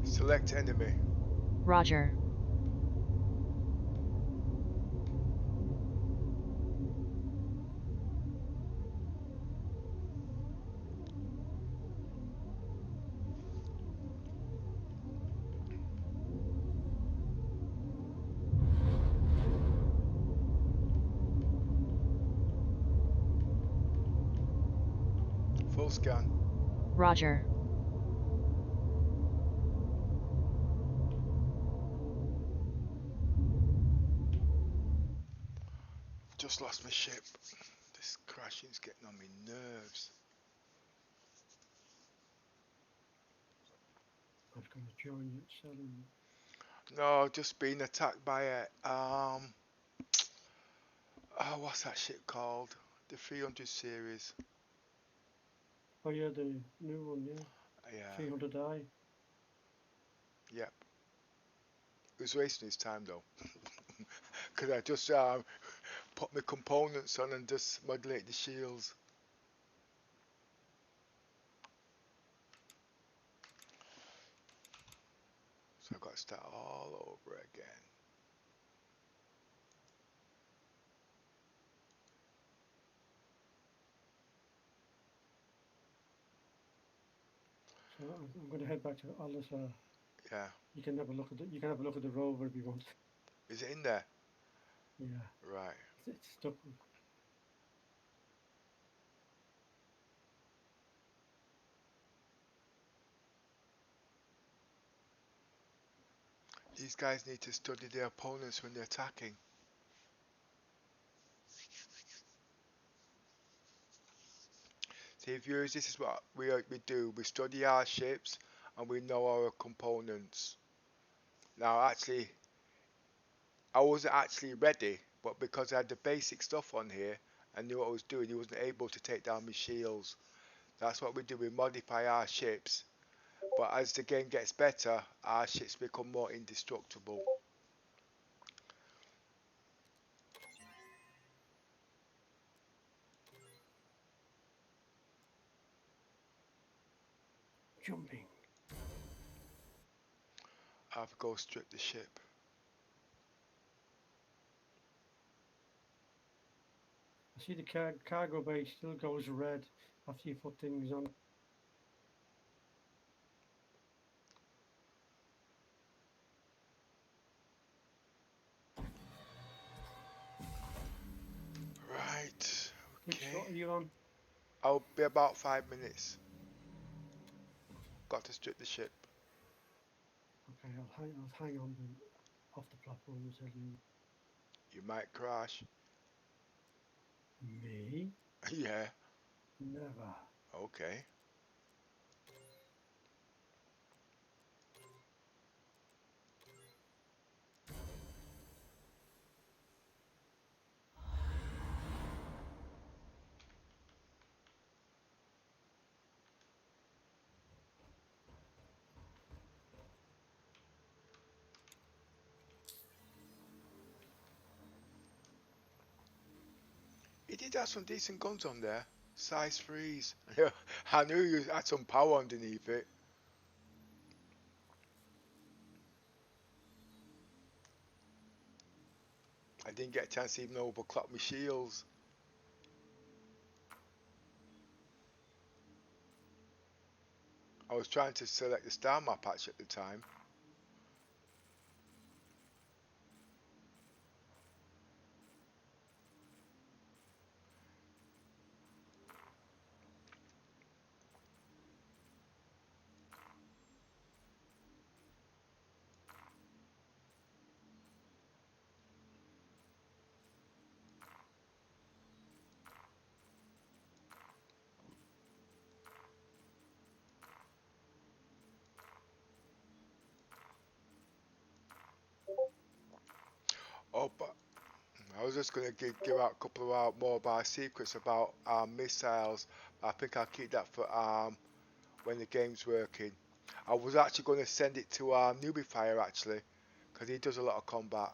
Select enemy. Roger. Full scan. Roger. Just lost my ship. This crashing's getting on my nerves. was going to join you at selling. No, just being attacked by a what's that shit called? The 300 series. Oh yeah, the new one, yeah. Yeah. 300i. Yep. It was wasting his time though, because I just put my components on and just modulate the shields. So I've got to start all over again. So I'm going to head back to Olisar. Yeah. You can have a look at the Rover if you want. Is it in there? Yeah. Right. It's stuck. These guys need to study their opponents when they're attacking. See, viewers, this is what we do. We study our ships and we know our components. Now, actually, I wasn't actually ready, but because I had the basic stuff on here and knew what I was doing, he wasn't able to take down my shields. That's what we do. We modify our ships, but as the game gets better, our ships become more indestructible. Jumping. I have to go strip the ship. I see the cargo bay still goes red after you put things on. Right. Which Okay. slot are you on? I'll be about 5 minutes. Got to strip the ship. Okay, I'll hang on then off the platform until you. You might crash. Me? Yeah. Never. Okay. He did have some decent guns on there. Size 3s. Yeah, I knew you had some power underneath it. I didn't get a chance to even overclock my shields. I was trying to select the star map patch at the time. Oh, but I was just going to give out a couple of our mobile secrets about missiles. I think I'll keep that for when the game's working. I was actually going to send it to Newbie Fire actually, because he does a lot of combat.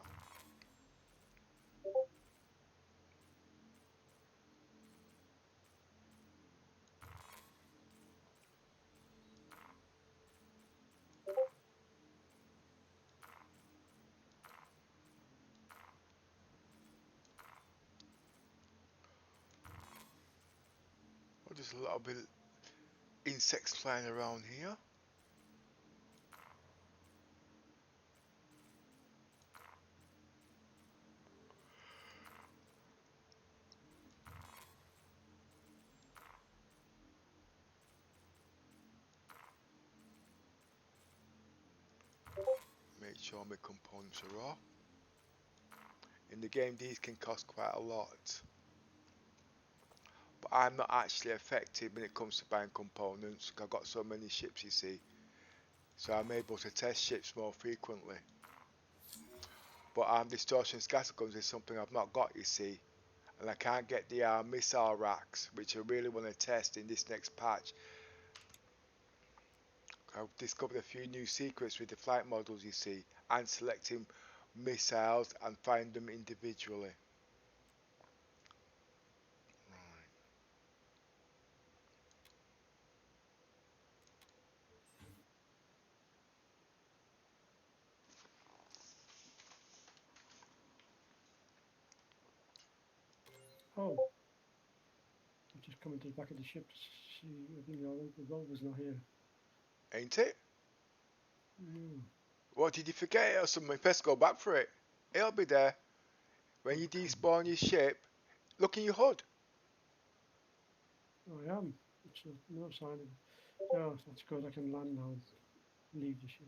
Oh, there's a lot of insects flying around here. Make sure my components are off. In the game, these can cost quite a lot. But I'm not actually affected when it comes to buying components, 'cause I've got so many ships, you see. so I'm able to test ships more frequently. But distortion scatter guns is something I've not got, you see, and I can't get the missile racks, which I really want to test in this next patch. I've discovered a few new secrets with the flight models, you see, and selecting missiles and find them individually. Oh, I'm just coming to the back of the ship to see. I think the Rover's not here. Ain't it? Mm. What, did you forget it or something? Let's go back for it. It'll be there. When you despawn your ship, look in your HUD. I am. It's no sign of. Oh, that's good. I can land now and leave the ship.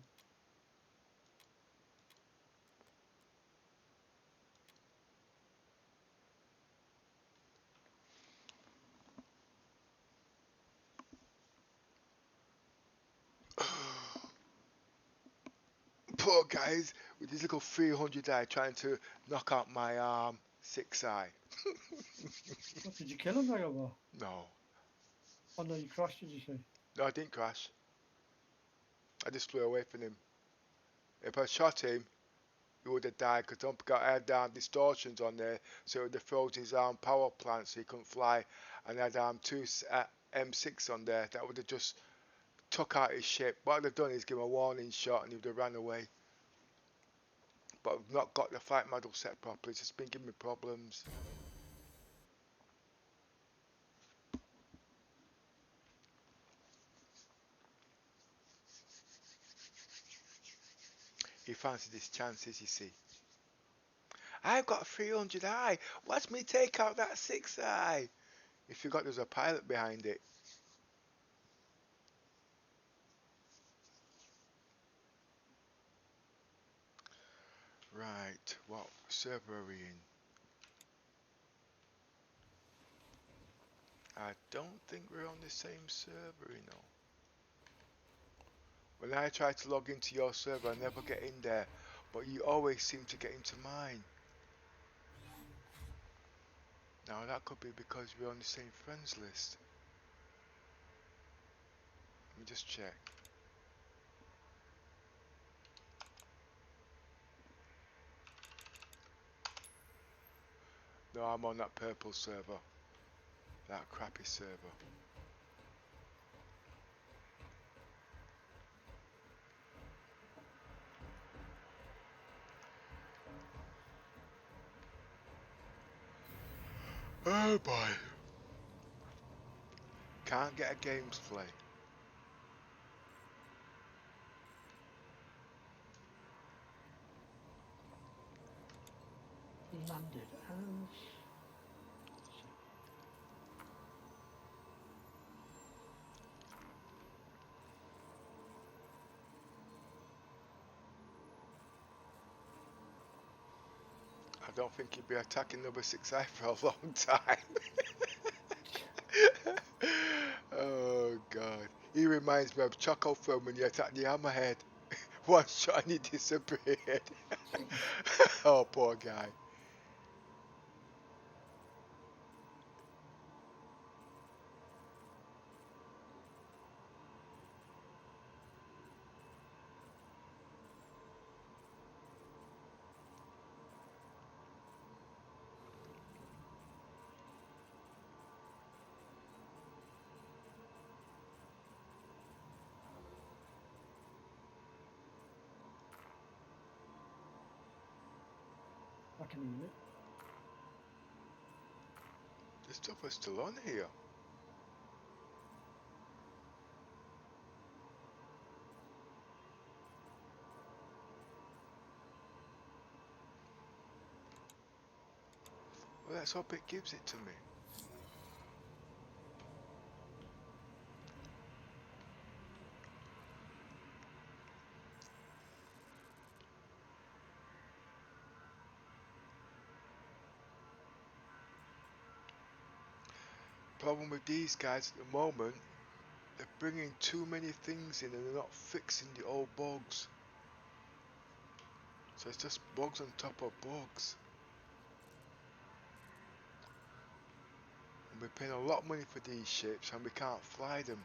Poor guys with his little 300 eye trying to knock out my 6 eye. What, did you kill him, or what? No. Oh no, you crashed, did you say? No, I didn't crash. I just flew away from him. If I shot him, he would have died because don't forget I had distortions on there, so it would have froze his power plant so he couldn't fly. And I had two M6 on there that would have just took out his ship. What I'd have done is give him a warning shot and he would have ran away. But I've not got the flight model set properly, it's just been giving me problems. He fancied his chances, you see. I've got 300 eye. Watch me take out that 6 eye. He forgot there's a pilot behind it. Right, what server are we in? I don't think we're on the same server, you know. When I try to log into your server, I never get in there, but you always seem to get into mine. Now that could be because we're on the same friends list. Let me just check. No, I'm on that purple server. That crappy server. Oh boy. Can't get a games play. Landed and. I don't think he'd be attacking number 6 eye for a long time. Oh god. He reminds me of Choco Film when you attack the hammerhead. One shot and he disappeared. Oh, poor guy. Back in a minute. The stuff is still on here. Well, let's hope it gives it to me. Problem with these guys at the moment, They're bringing too many things in and they're not fixing the old bugs. So it's just bugs on top of bugs. And we're paying a lot of money for these ships and we can't fly them.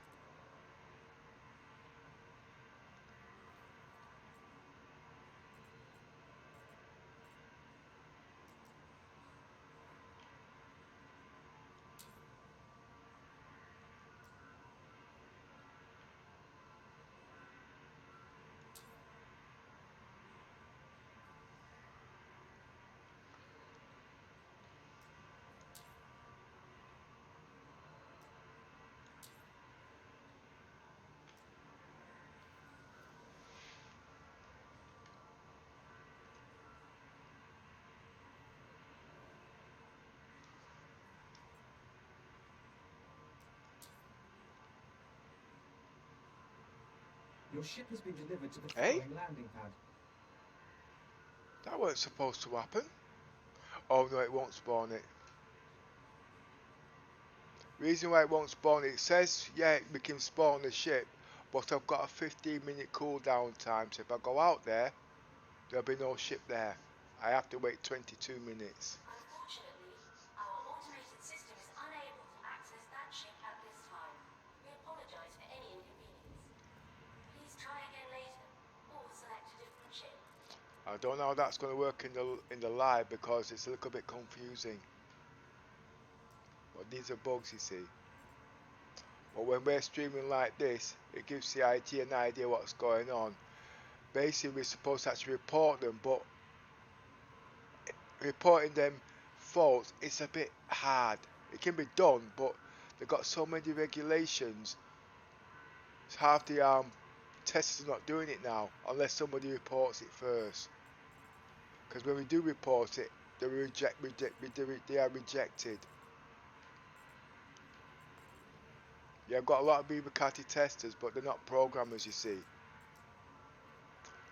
Your ship has been delivered to the Hey? following landing pad. That weren't supposed to happen. Oh no, it won't spawn it. Reason why it won't spawn it says, yeah, we can spawn the ship, but I've got a 15-minute cooldown time, so if I go out there, there'll be no ship there. I have to wait 22 minutes. Unfortunately, our automated system is unable to access that ship at this time. We apologize for any inconvenience. Please try again later, or select a different ship. I don't know how that's going to work in the live because it's a little bit confusing. But these are bugs, you see. But when we're streaming like this, it gives the IT an idea what's going on. Basically, we're supposed to actually report them, but reporting them faults, it's a bit hard. It can be done, but they've got so many regulations. Half the testers are not doing it now, unless somebody reports it first. Because when we do report it, they are rejected. Yeah, I've got a lot of Bibacati testers, but they're not programmers, you see.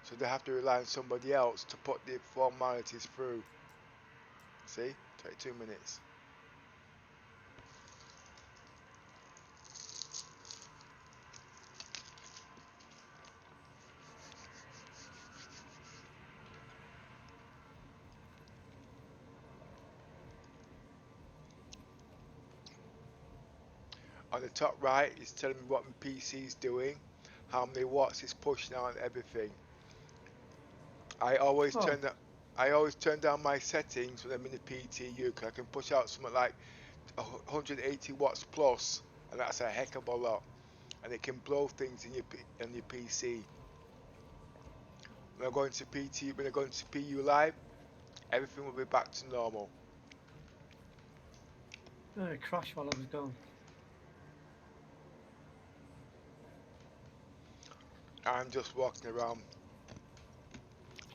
So they have to rely on somebody else to put the formalities through. See? 22 minutes. On the top right, it's telling me what my PC is doing, how many watts it's pushing out, and everything. I always turn down my settings when I'm in the PTU because I can push out something like 180 watts plus, and that's a heck of a lot. And it can blow things in your PC. When I go into PU Live, everything will be back to normal. It crashed while I was gone. I'm just walking around.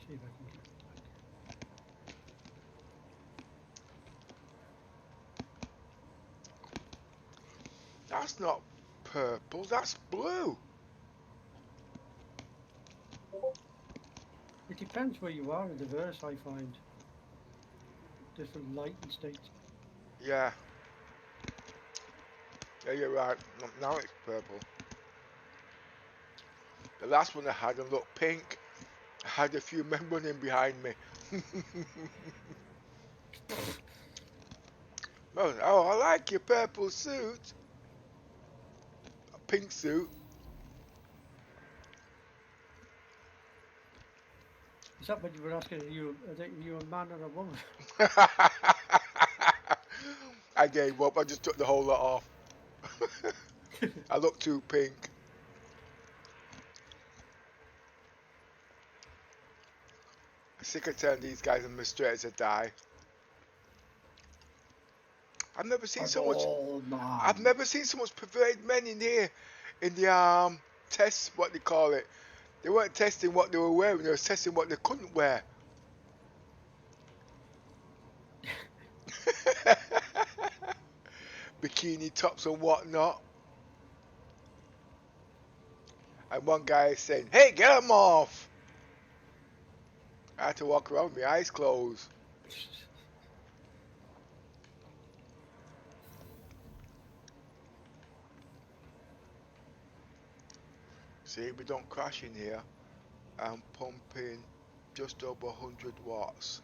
See if I can get. That's not purple, that's blue. It depends where you are in the verse, I find. Different lighting states. Yeah. Yeah, you're right. Now it's purple. The last one I had looked pink. I had a few men running behind me. Oh, I like your purple suit. A pink suit. Is that what you were asking? Are you a man or a woman? I gave up. I just took the whole lot off. I look too pink. I'm sick of telling these guys I'm as straight as a die. I've never seen so much. I've never seen so much perverted men in here, in the test. What they call it? They weren't testing what they were wearing. They were testing what they couldn't wear. Bikini tops and whatnot. And one guy is saying, "Hey, get them off!" I had to walk around with my eyes closed. See, we don't crash in here. I'm pumping just over 100 watts.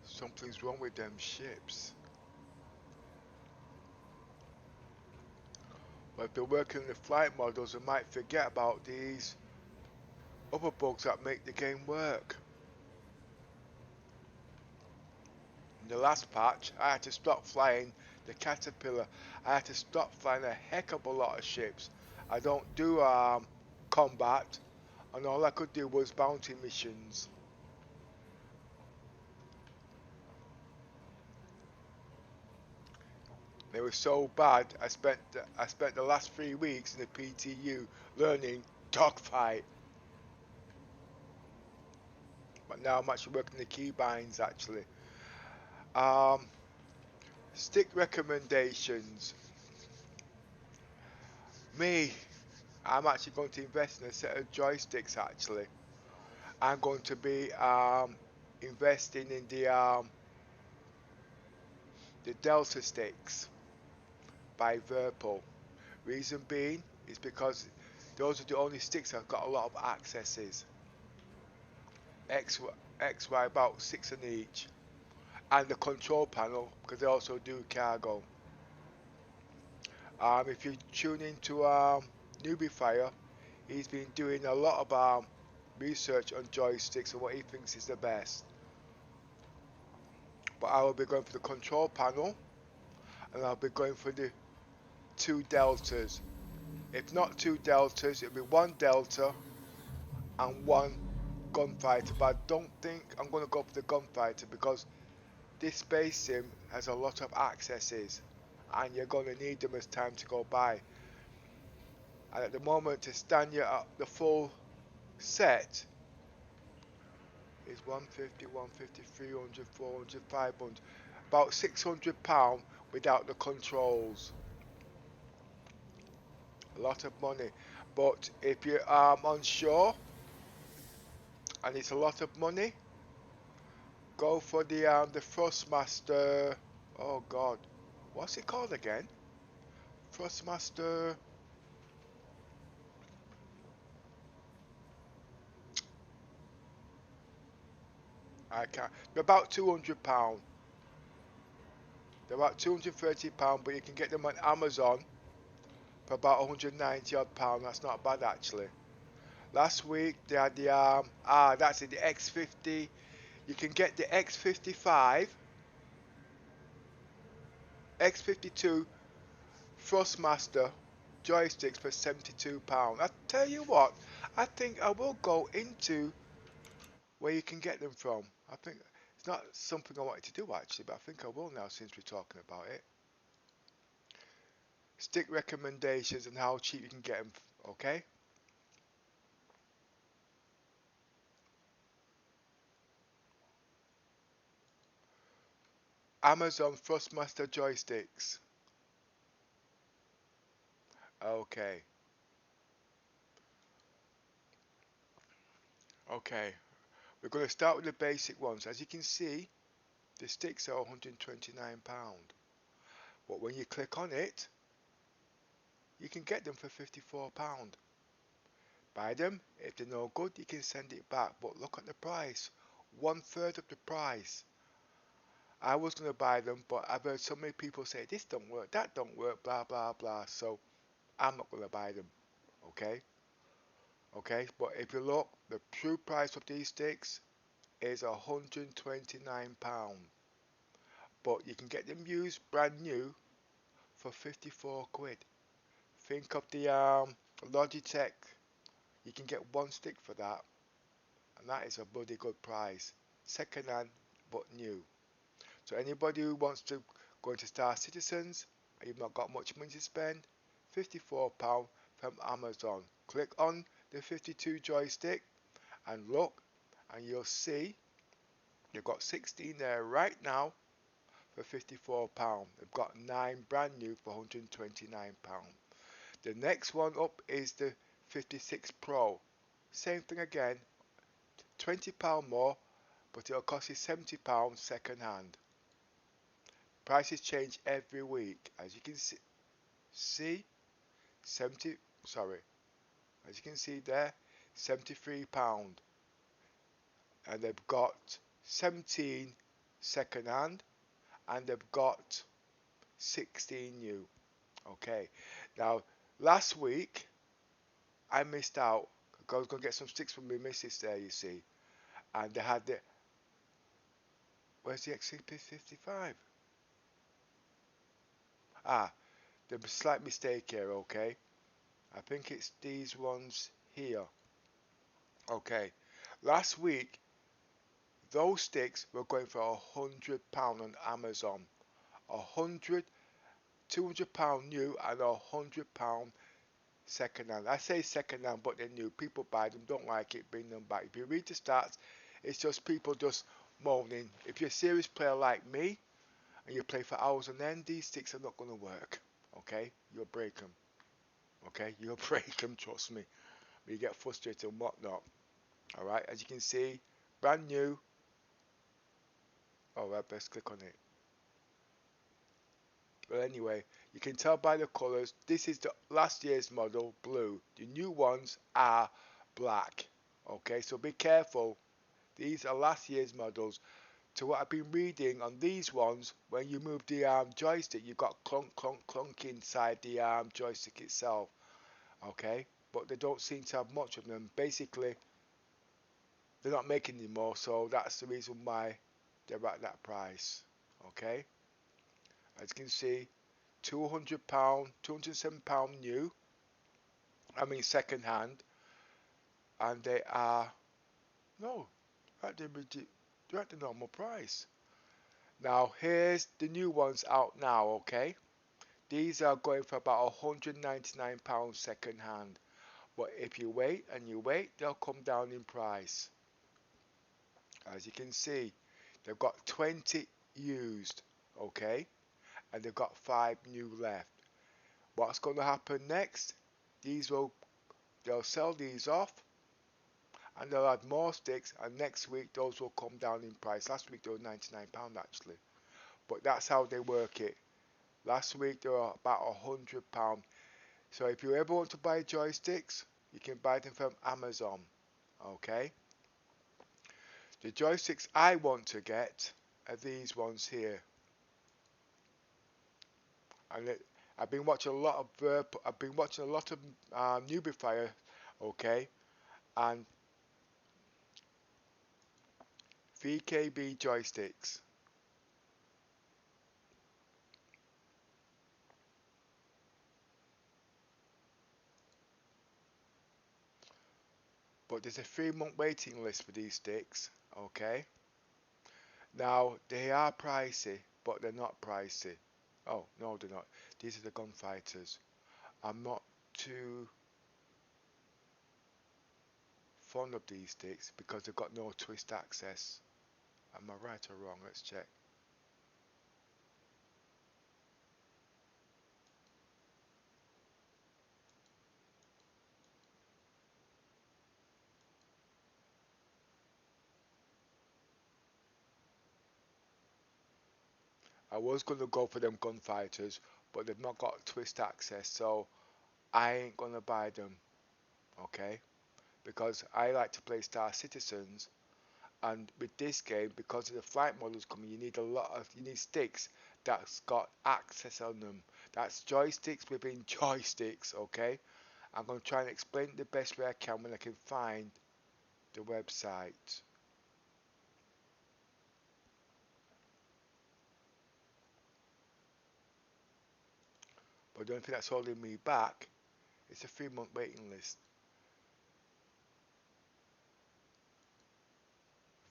Something's wrong with them ships. But if they're working on the flight models, they might forget about these other bugs that make the game work. In the last patch, I had to stop flying the Caterpillar. I had to stop flying a heck of a lot of ships. I don't do combat, and all I could do was bounty missions. They were so bad. I spent the last 3 weeks in the PTU learning dogfight. But now I'm actually working the keybinds actually. Stick recommendations. Me, I'm actually going to invest in a set of joysticks actually. I'm going to be investing in the Delta sticks by Virpil. Reason being is because those are the only sticks that have got a lot of accesses. XY about 6 on each. And the control panel, because they also do cargo. If you tune into Newbie Fire, he's been doing a lot of research on joysticks and what he thinks is the best. But I will be going for the control panel, and I'll be going for the 2 deltas. If not 2 deltas, it'll be 1 delta and 1 gunfighter. But I don't think I'm going to go for the gunfighter because this space sim has a lot of accesses, and you're going to need them as time to go by. And at the moment, to stand you up the full set is 150, 150, 300, 400, 500, about £600 without the controls. A lot of money. But if you're unsure and it's a lot of money, go for the Thrustmaster. Oh God, what's it called again? Thrustmaster. I can't. They're about £200. They're about £230, but you can get them on Amazon for about 190 odd pound. That's not bad actually. Last week they had the that's it, the X50. You can get the X55, X52 Thrustmaster joysticks for £72. I tell you what, I think I will go into where you can get them from. I think it's not something I wanted to do actually, but I think I will now since we're talking about it. Stick recommendations and how cheap you can get them, okay? Amazon Thrustmaster joysticks. Okay. Okay. We're going to start with the basic ones. As you can see, the sticks are £129. But when you click on it, you can get them for £54. Buy them. If they're no good, you can send it back. But look at the price. 1/3 of the price. I was going to buy them, but I've heard so many people say, this don't work, that don't work, blah, blah, blah. So I'm not going to buy them. Okay? Okay? But if you look, the true price of these sticks is £129. But you can get them used brand new for 54 quid. Think of the Logitech. You can get 1 stick for that, and that is a bloody good price. Second hand, but new. So anybody who wants to go into Star Citizens and you've not got much money to spend, £54 from Amazon. Click on the 52 joystick and look, and you'll see you've got 16 there right now for £54. They've got 9 brand new for £129. The next one up is the 56 Pro. Same thing again, £20 more, but it'll cost you £70 second hand. prices change every week. As you can see 70, sorry, as you can see there, £73, and they've got 17 second hand, and they've got 16 new. Okay, now last week I missed out. I was going to get some sticks from my missus there, you see, and they had the, where's the XCP55? Ah, there's a slight mistake here. Okay, I think it's these ones here. Okay, last week those sticks were going for £100 on Amazon. £100, £200 new, and £100 second hand. I say second hand, but they're new. People buy them, don't like it, bring them back. If you read the stats, it's just people just moaning. If you're a serious player like me and you play for hours on end, these sticks are not going to work. Okay, you'll break them. Okay, you'll break them, trust me. You get frustrated and whatnot. Alright, as you can see, brand new. Alright, best click on it. But anyway, you can tell by the colours, this is the last year's model, blue. The new ones are black. Okay, so be careful. These are last year's models. To what I've been reading on these ones, when you move the joystick, you've got clunk, clunk, clunk inside the joystick itself. Okay, but they don't seem to have much of them. Basically, they're not making anymore, so that's the reason why they're at that price. Okay, as you can see, £200, £207 new, I mean second hand, and they are, no, they're at the normal price. Now here's the new ones out now. Okay, these are going for about £199 second hand, but if you wait and you wait, they'll come down in price. As you can see, they've got 20 used. Okay, and they've got 5 new left. What's going to happen next? They'll sell these off, and they'll add more sticks, and next week those will come down in price. Last week they were £99 actually, but that's how they work it. Last week they were about £100. So if you ever want to buy joysticks, you can buy them from Amazon. Okay, the joysticks I want to get are these ones here, and I've been watching a lot of newbie fire. Okay, and VKB joysticks. But there's a 3-month waiting list for these sticks. Okay, now they are pricey, but they're not pricey. Oh no, they're not. These are the gunfighters. I'm not too fond of these sticks because they've got no twist access. Am I right or wrong? Let's check. I was going to go for them gunfighters, but they've not got twist access, so I ain't going to buy them. Okay, because I like to play Star Citizens, and with this game, because of the flight models coming, you need sticks that's got access on them. That's joysticks within joysticks. Okay, I'm going to try and explain it the best way I can when I can find the website. But the only thing that's holding me back is a 3-month waiting list.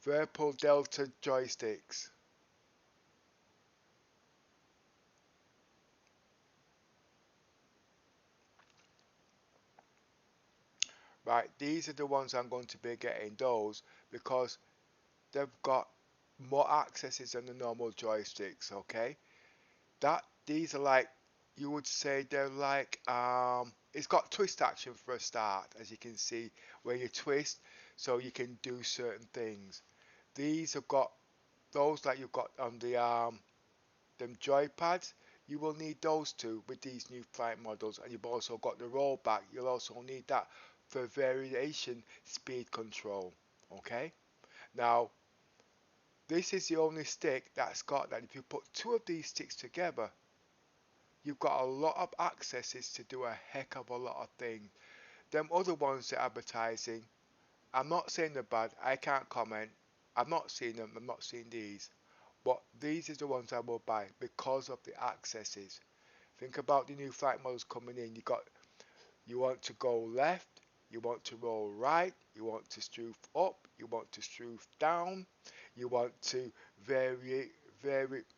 Virpal Delta joysticks. Right, these are the ones I'm going to be getting, those, because they've got more accesses than the normal joysticks. Okay, these are like, you would say they're like, it's got twist action for a start, as you can see, where you twist so you can do certain things. These have got those like you've got on the them joypads, you will need those two with these new flight models, and you've also got the rollback. You'll also need that for variation speed control. Okay, now this is the only stick that's got that. If you put two of these sticks together, you've got a lot of accesses to do a heck of a lot of things. Them other ones they're advertising, I'm not saying they're bad, I can't comment. I'm not seeing them, I'm not seeing these. But these are the ones I will buy because of the accesses. Think about the new flight models coming in. You want to go left, you want to roll right, you want to stroof up, you want to stroof down, you want to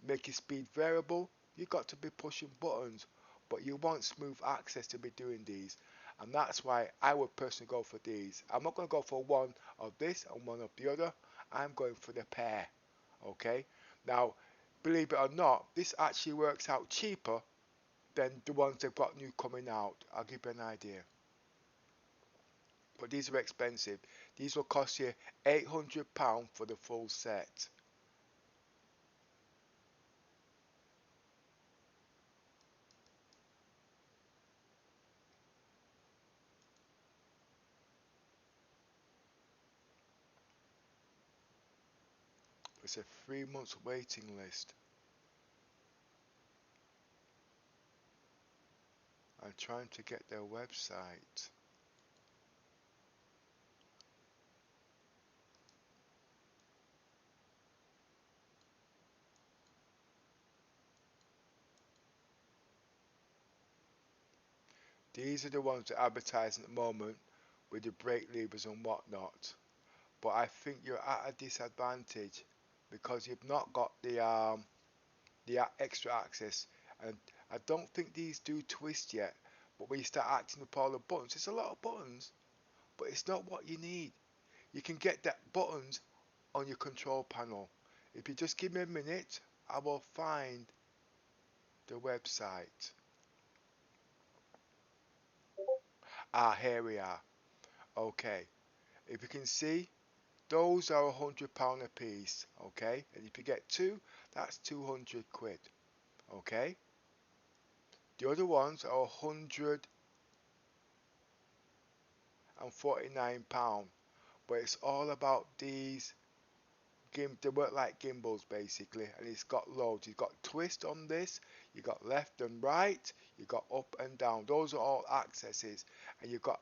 make your speed variable. You got to be pushing buttons, but you want smooth access to be doing these, and that's why I would personally go for these. I'm not going to go for one of this and one of the other. I'm going for the pair. Okay, now believe it or not, this actually works out cheaper than the ones they've got new coming out. I'll give you an idea. But these are expensive. These will cost you £800 for the full set. It's a 3 months waiting list. I'm trying to get their website. These are the ones that are advertising at the moment with the brake levers and whatnot. But I think you're at a disadvantage because you've not got the extra access, and I don't think these do twist yet. But when you start acting with all the buttons, it's a lot of buttons, but it's not what you need. You can get that buttons on your control panel. If you just give me a minute, I will find the website. Here we are. Okay, if you can see, those are £100 a piece. Okay, and if you get two, that's 200 quid. Okay, the other ones are £149, but it's all about these. They work like gimbals basically, and it's got loads. You've got twist on this, you got left and right, you got up and down. Those are all accesses, and you've got,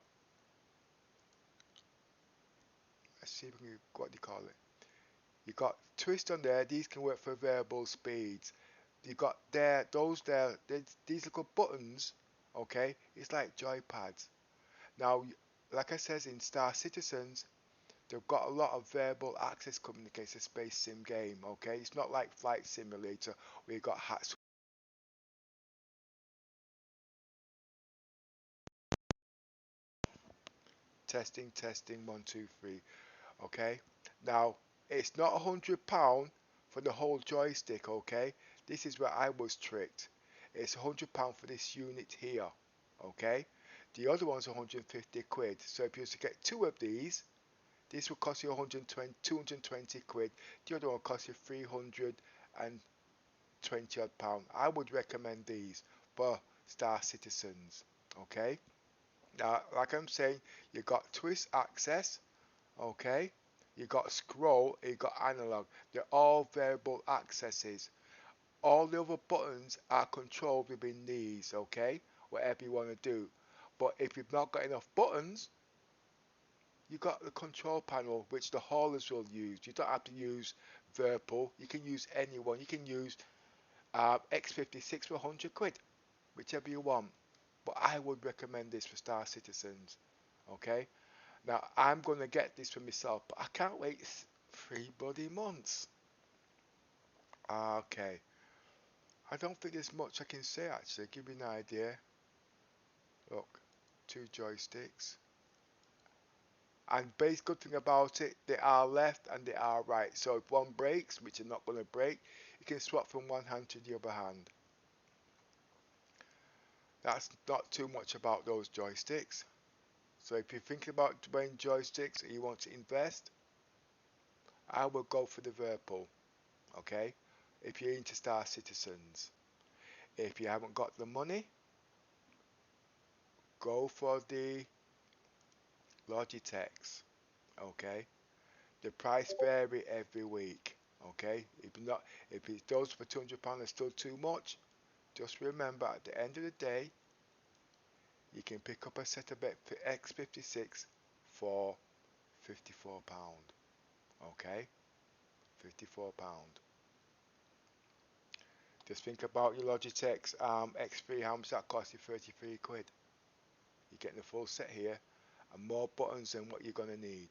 let's see if we can, what do you call it? You got twist on there. These can work for variable speeds. You got there, those there. These little buttons. Okay, it's like joypads. Now, like I says in Star Citizens, they've got a lot of variable access coming against a space sim game. Okay, it's not like Flight Simulator where you got hats. Testing, testing, 1, 2, 3. Okay, now it's not £100 for the whole joystick. Okay, this is where I was tricked. It's £100 for this unit here. Okay, the other one's 150 quid. So if you was to get two of these, this will cost you 220 quid. The other one will cost you 320 odd pound. I would recommend these for Star Citizens. Okay, now like I'm saying, you got twist access. Okay, you got scroll, you got analog. They're all variable accesses. All the other buttons are controlled within these. Okay, whatever you want to do. But if you've not got enough buttons, you got the control panel which the haulers will use. You don't have to use Virpil. You can use anyone. You can use X56 for 100 quid, whichever you want. But I would recommend this for Star Citizens. Okay. Now I'm gonna get this for myself, but I can't wait 3 bloody months. Okay. I don't think there's much I can say actually. Give you an idea. Look, two joysticks. And base good thing about it, they are left and they are right. So if one breaks, which is not going to break, you can swap from one hand to the other hand. That's not too much about those joysticks. So if you're thinking about buying joysticks and you want to invest, I will go for the Virpil. Okay, if you're into Star Citizens. If you haven't got the money, go for the Logitechs. Okay, the price vary every week. Okay, if it's those for £200 is still too much, just remember at the end of the day, you can pick up a set of X56 for £54. Okay, £54. Just think about your Logitech's X3 hams that cost you 33 quid. You're getting the full set here and more buttons than what you're going to need.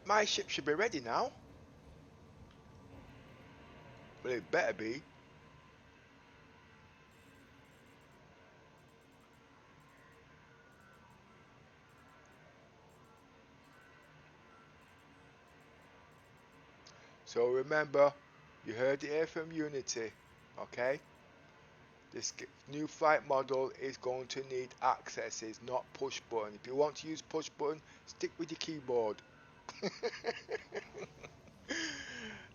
My ship should be ready now. Well, it better be. So remember, you heard it here from Unity, okay? This new flight model is going to need accesses, not push button. If you want to use push button, stick with your keyboard.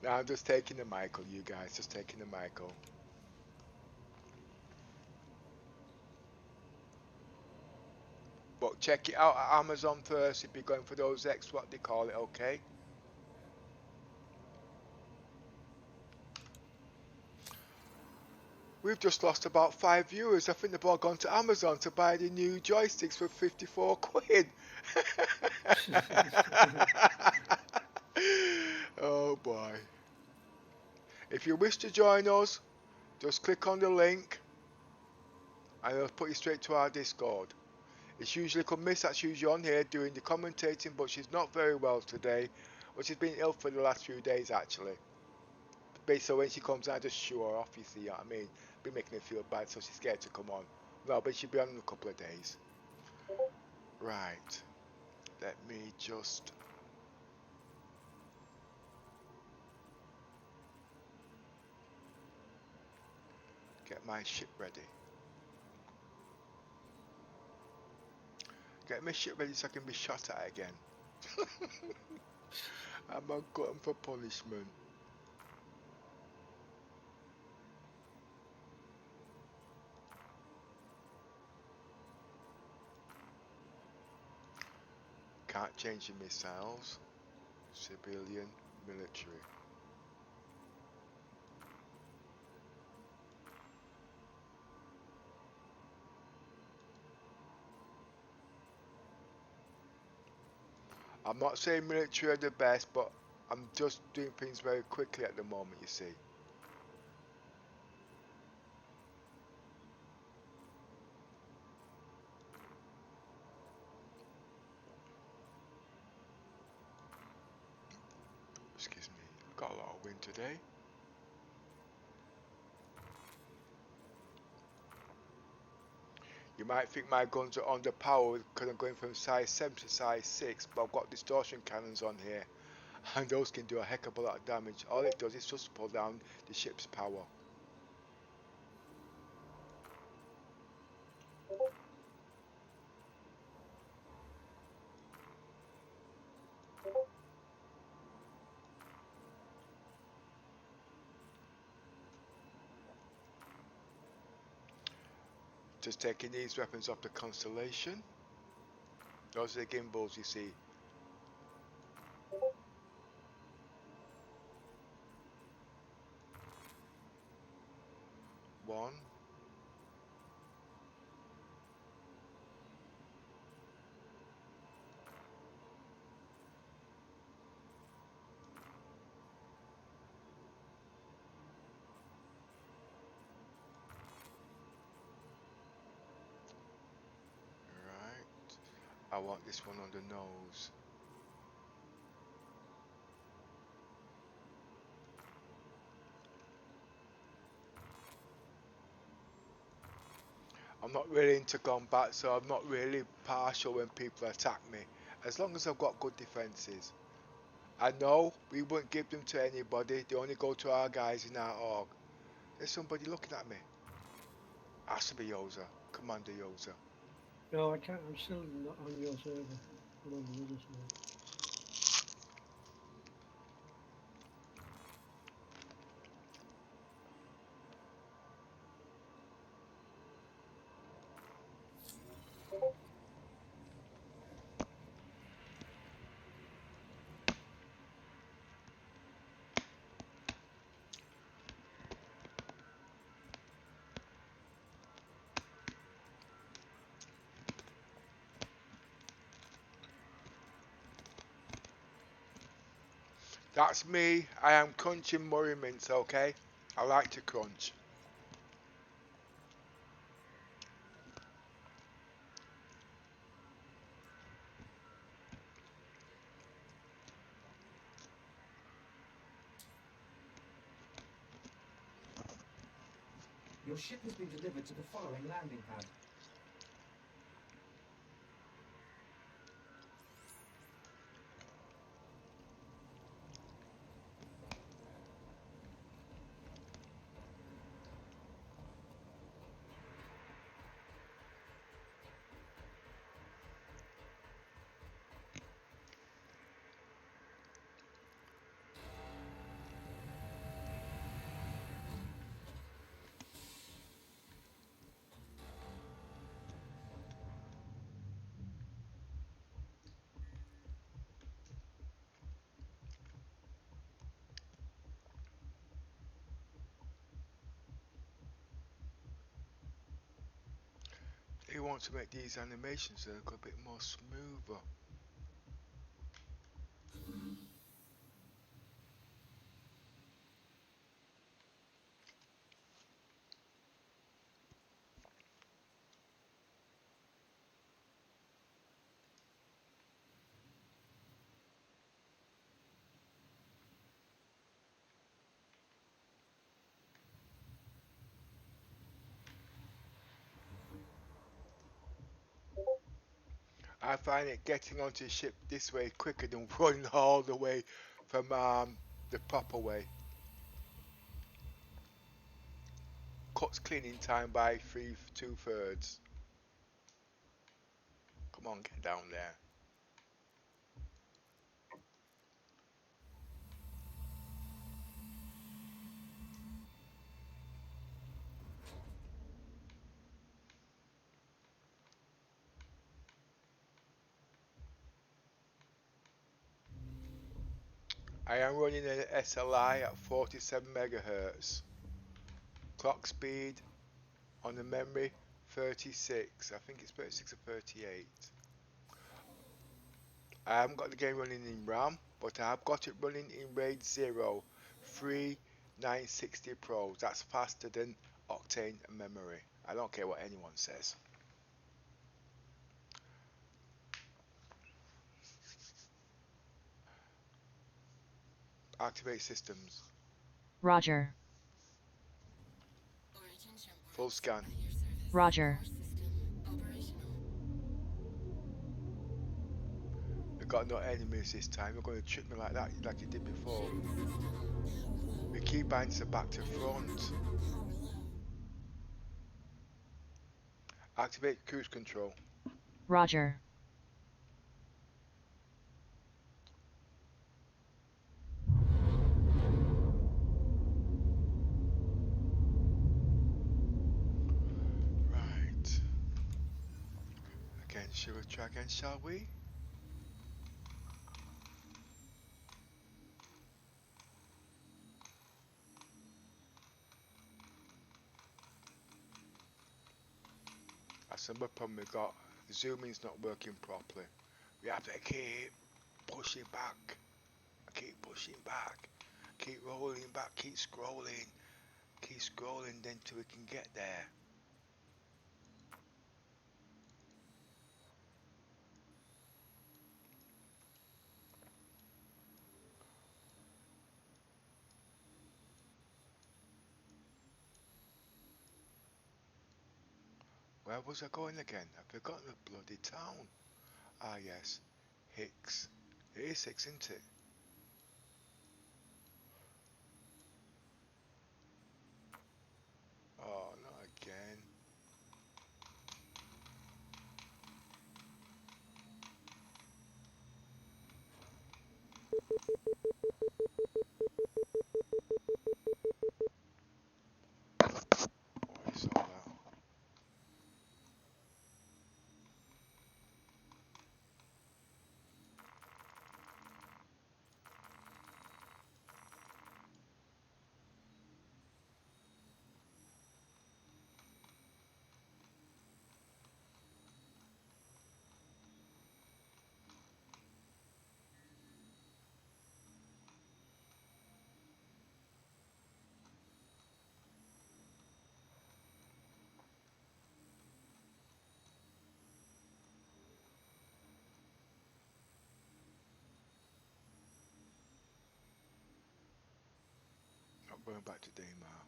Now I'm just taking the Michael, you guys, just taking the Michael. But check it out at Amazon first if you're going for those X, what they call it, okay? We've just lost about 5 viewers. I think they've all gone to Amazon to buy the new joysticks for 54 quid. Oh boy. If you wish to join us, just click on the link and it'll put you straight to our Discord. It's usually Miss that's usually on here doing the commentating, but she's not very well today. Well, she's been ill for the last few days actually. Basically when she comes I just shoo her off, you see what I mean? Been making her feel bad, so she's scared to come on. No, but she'll be on in a couple of days. Right. Let me just... get my ship ready. Get my ship ready so I can be shot at again. I'm a glutton for punishment. Can't change the missiles. Civilian, military. I'm not saying military are the best, but I'm just doing things very quickly at the moment, you see. Excuse me, I've got a lot of wind today. You might think my guns are underpowered because I'm going from size 7 to size 6, but I've got distortion cannons on here. And those can do a heck of a lot of damage. All it does is just pull down the ship's power. Just taking these weapons off the Constellation. Those are the gimbals you see. One. Right. I want this one on the nose. I'm not really into combat, so I'm not really partial when people attack me, as long as I've got good defenses. I know we wouldn't give them to anybody, they only go to our guys in our org. There's somebody looking at me. Has to be Yoza, Commander Yoza. No, I can't. I'm still not on your server. I'm on the other server. That's me. I am crunching Murray mints, okay? I like to crunch. Your ship has been delivered to the following landing pad. They want to make these animations look a bit more smoother. I find it getting onto the ship this way quicker than running all the way from the proper way. Cuts cleaning time by 2/3. Come on, get down there. I am running an SLI at 47 megahertz. Clock speed on the memory 36. I think it's 36 or 38. I haven't got the game running in RAM, but I have got it running in RAID 0 3960 Pro. That's faster than Octane memory. I don't care what anyone says. Activate systems. Roger. Full scan. Roger. We got no enemies this time. You're going to trick me like that, like you did before. The keybinds are back to front. Activate cruise control. Roger. Right. Again, shall we try again, shall we? That's another problem we got. The zooming's not working properly. We have to keep pushing back. Keep pushing back. Keep rolling back. Keep scrolling. Keep scrolling then till we can get there. Where was I going again? I've forgotten the bloody town. Ah yes, Hicks. It is Hicks, isn't it? Oh, not again. What is all that? Not going back to Daymar.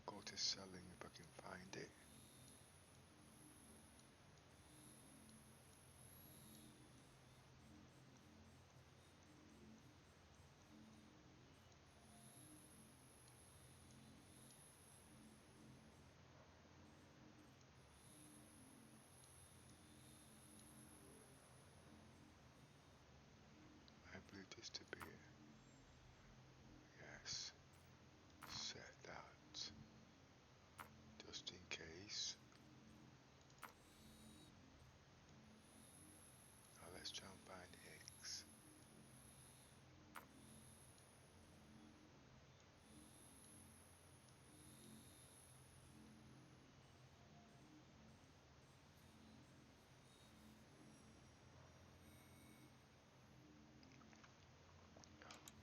Go to selling if I can find it. I believe this to be it. Yes. Set that. Just in case. Now let's try and find X.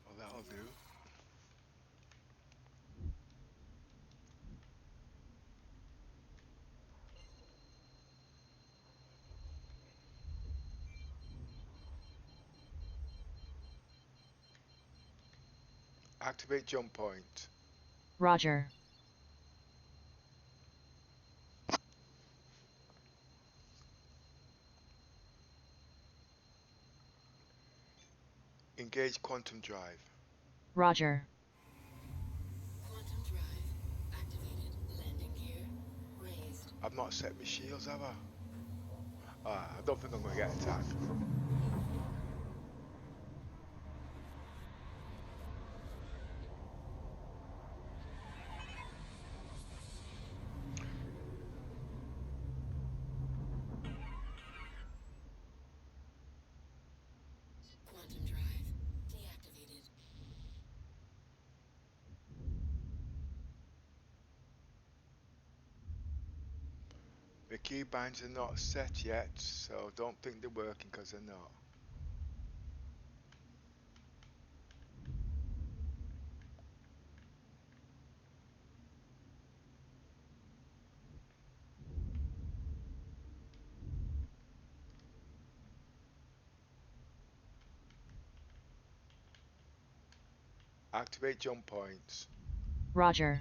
Well, that'll do. Activate jump point. Roger. Engage quantum drive. Roger. Quantum drive activated. Landing gear raised. I've not set my shields, have I? I don't think I'm going to get attacked. Quantum drive deactivated. The keybinds are not set yet, so don't think they're working because they're not. Activate jump points. Roger.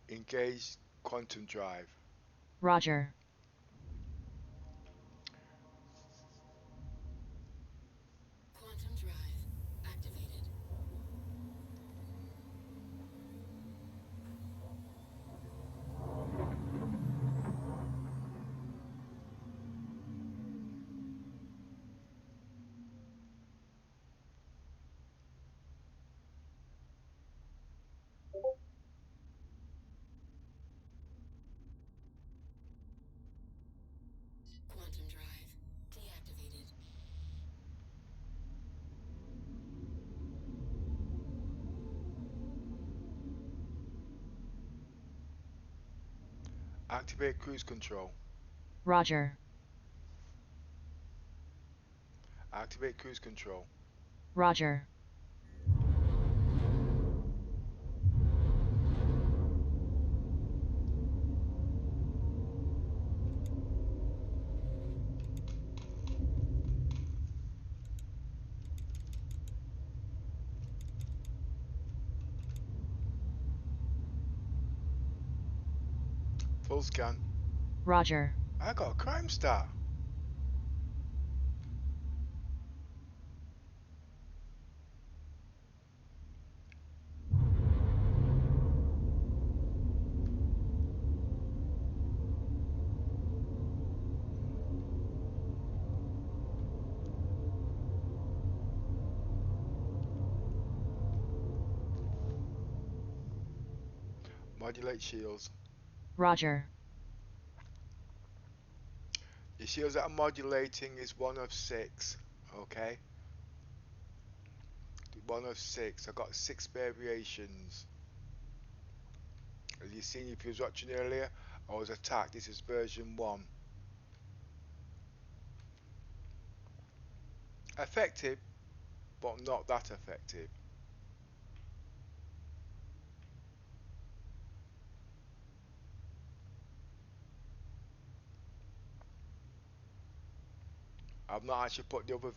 Engage quantum drive. Roger. Quantum drive activated. Quantum drive deactivated. Activate cruise control. Roger. Activate cruise control. Roger. Full scan. Roger. I got a crime stat. Modulate shields. Roger. The shields that I'm modulating is 1 of 6. Okay. 1 of 6. I got 6 variations. As you seen if you was watching earlier, I was attacked. This is version 1. Effective, but not that effective. I've not actually put the other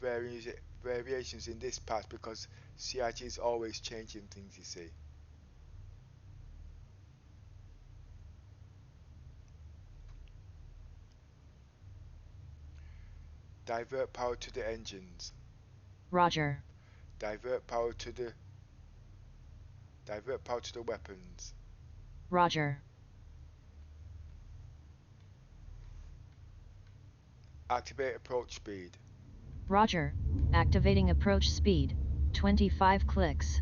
variations in this patch because CIG is always changing things, you see. Divert power to the engines. Roger. Divert power to the weapons. Roger. Activate approach speed. Roger. Activating approach speed. 25 clicks.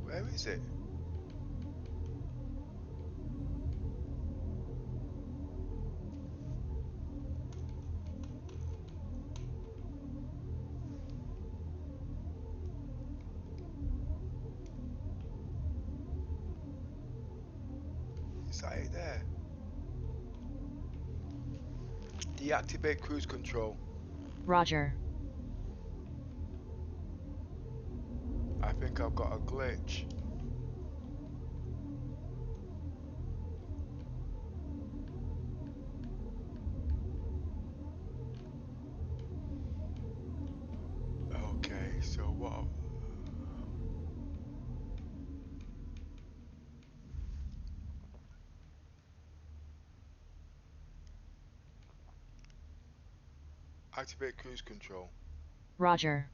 Where is it? Is that it there? Deactivate cruise control. Roger. I think I've got a glitch. Okay, so what? Activate cruise control. Roger.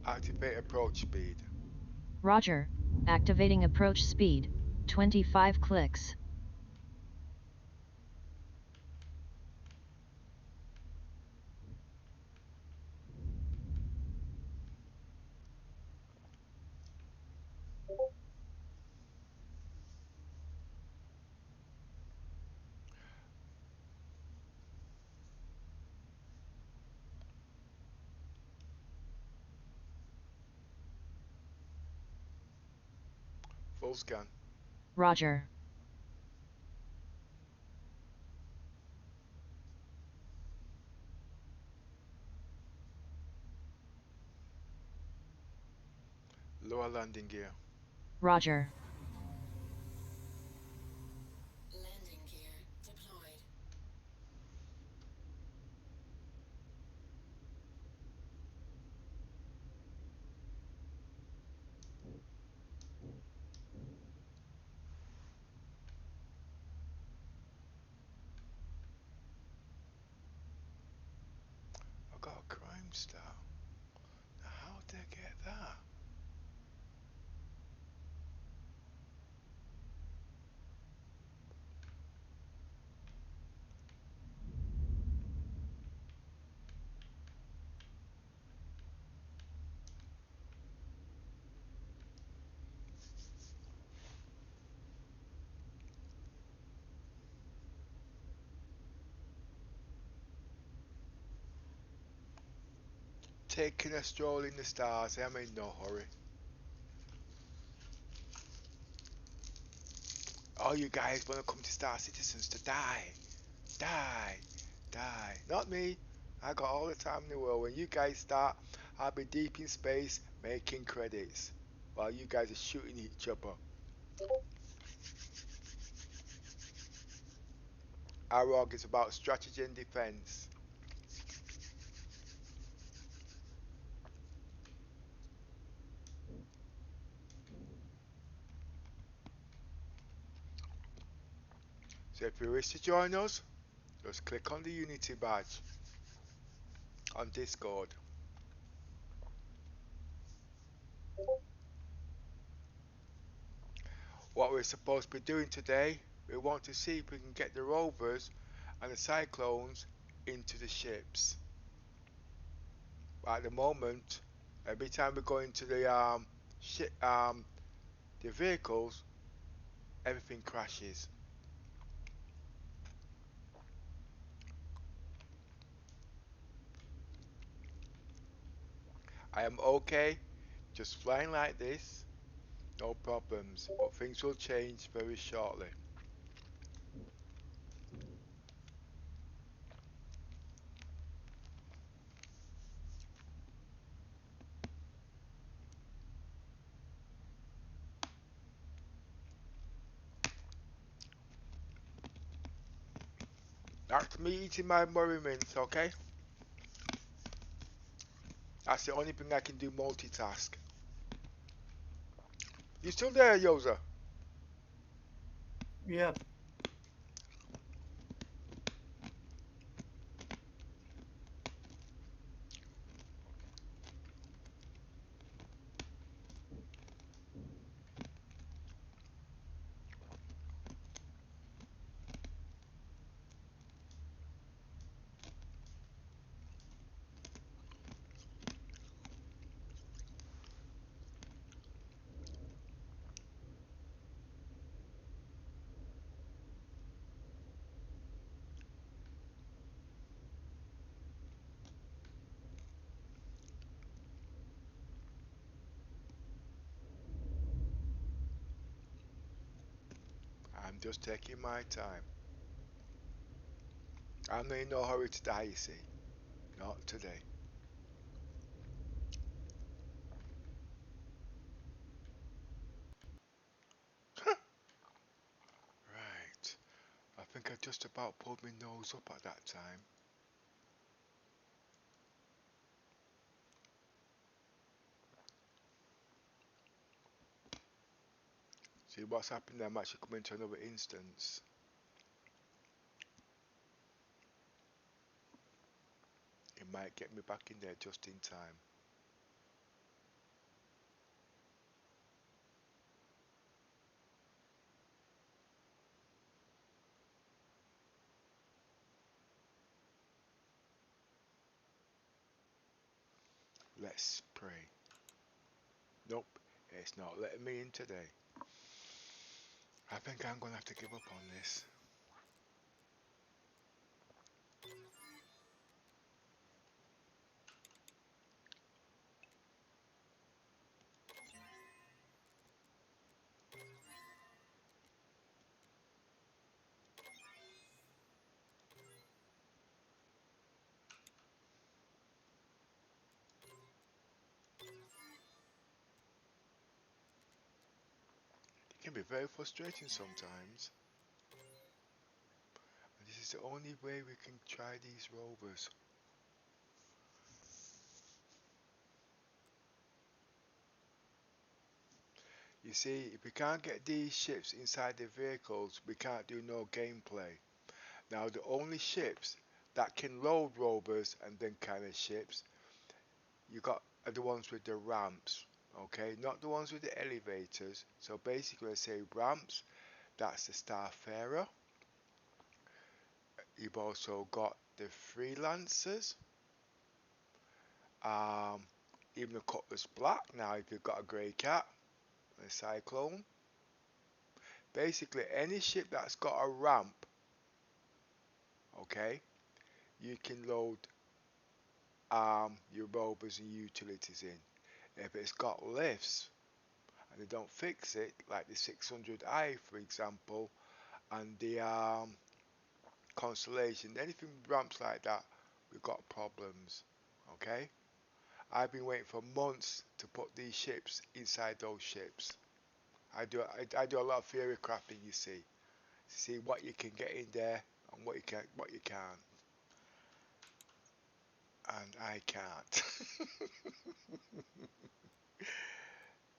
Activate approach speed. Roger. Activating approach speed. 25 clicks. Full scan. Roger. Lower landing gear. Roger. Landing gear deployed. I got a crime star. Now how did I get that? Taking a stroll in the stars. I'm in no hurry. All you guys want to come to Star Citizens to die. Die. Die. Not me. I got all the time in the world. When you guys start, I'll be deep in space making credits. while you guys are shooting each other. Our org is about strategy and defense. So if you wish to join us, just click on the Unity badge on Discord. What we're supposed to be doing today, we want to see if we can get the rovers and the cyclones into the ships. At the moment, every time we go into the the vehicles, everything crashes. I am okay, just flying like this, no problems, but things will change very shortly. That's me eating my Murray mints, okay? That's the only thing I can do multitask. You still there, Yoza? Yeah. I'm just taking my time. I'm in no hurry to die, you see. Not today. Right. I think I just about pulled my nose up at that time. See what's happened there, I'm actually coming to another instance. It might get me back in there just in time. Let's pray. Nope, it's not letting me in today. I think I'm gonna have to give up on this. It can be very frustrating sometimes. And this is the only way we can try these rovers. You see, if we can't get these ships inside the vehicles, we can't do no gameplay. Now, the only ships that can load rovers and then kind of ships, you got are the ones with the ramps, okay? Not the ones with the elevators. So basically, I say ramps, that's the starfarer. You've also got the freelancers, um, even the cutlass black. Now, if you've got a grey cat, a cyclone. Basically, any ship that's got a ramp, okay, you can load your rovers and utilities in. If it's got lifts and they don't fix it, like the 600i for example, and the Constellation, anything with ramps like that, we've got problems, okay? I've been waiting for months to put these ships inside those ships. I do a lot of theory crafting, you see. See what you can get in there and what you can't. And I can't.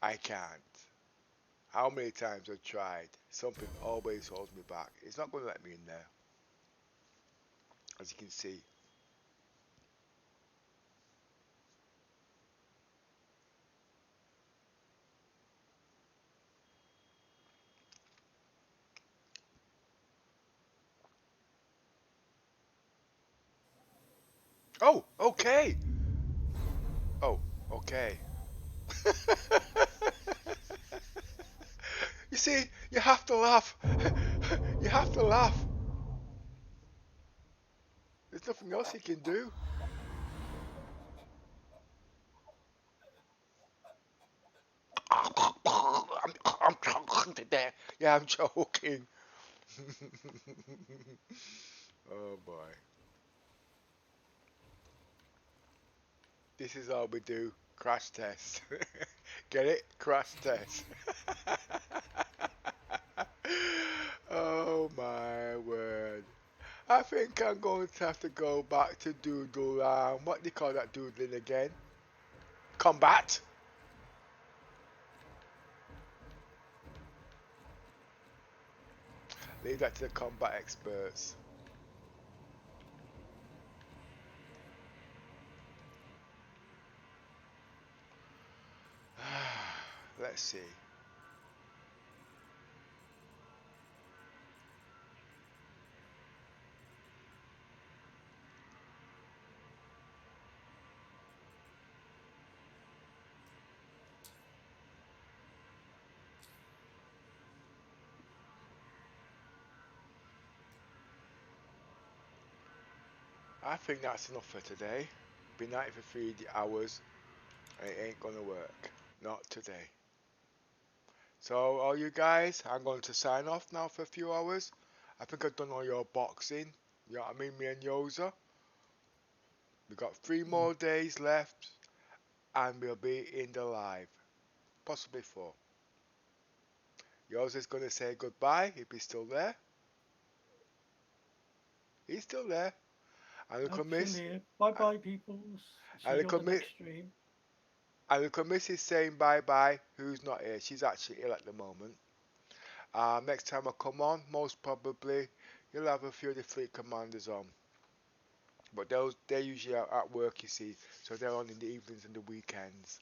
I can't. How many times I've tried, something always holds me back. It's not going to let me in there, as you can see. Oh, okay. Oh, okay. You see, you have to laugh. You have to laugh. There's nothing else you can do. I'm choking to death. Yeah, I'm choking. Oh boy. This is all we do. Crash test. Get it? Crash test. Oh my word. I think I'm going to have to go back to doodle, what do you call that doodling again? Combat? Leave that to the combat experts. Let's see. I think that's enough for today. Been at it for 3 hours and it ain't gonna work. Not today. So all you guys, I'm going to sign off now for a few hours. I think I've done all your boxing. You know what I mean? Me and Yoza. We got 3 more days left and we'll be in the live. Possibly 4. Yoza's gonna say goodbye if he's still there. He's still there. And Uncle Miss. Bye bye, peoples. See you on the next stream. And Uncle Miss is saying bye bye. Who's not here? She's actually ill at the moment. Next time I come on, most probably you'll have a few of the fleet commanders on. But they're usually out at work, you see, so they're on in the evenings and the weekends.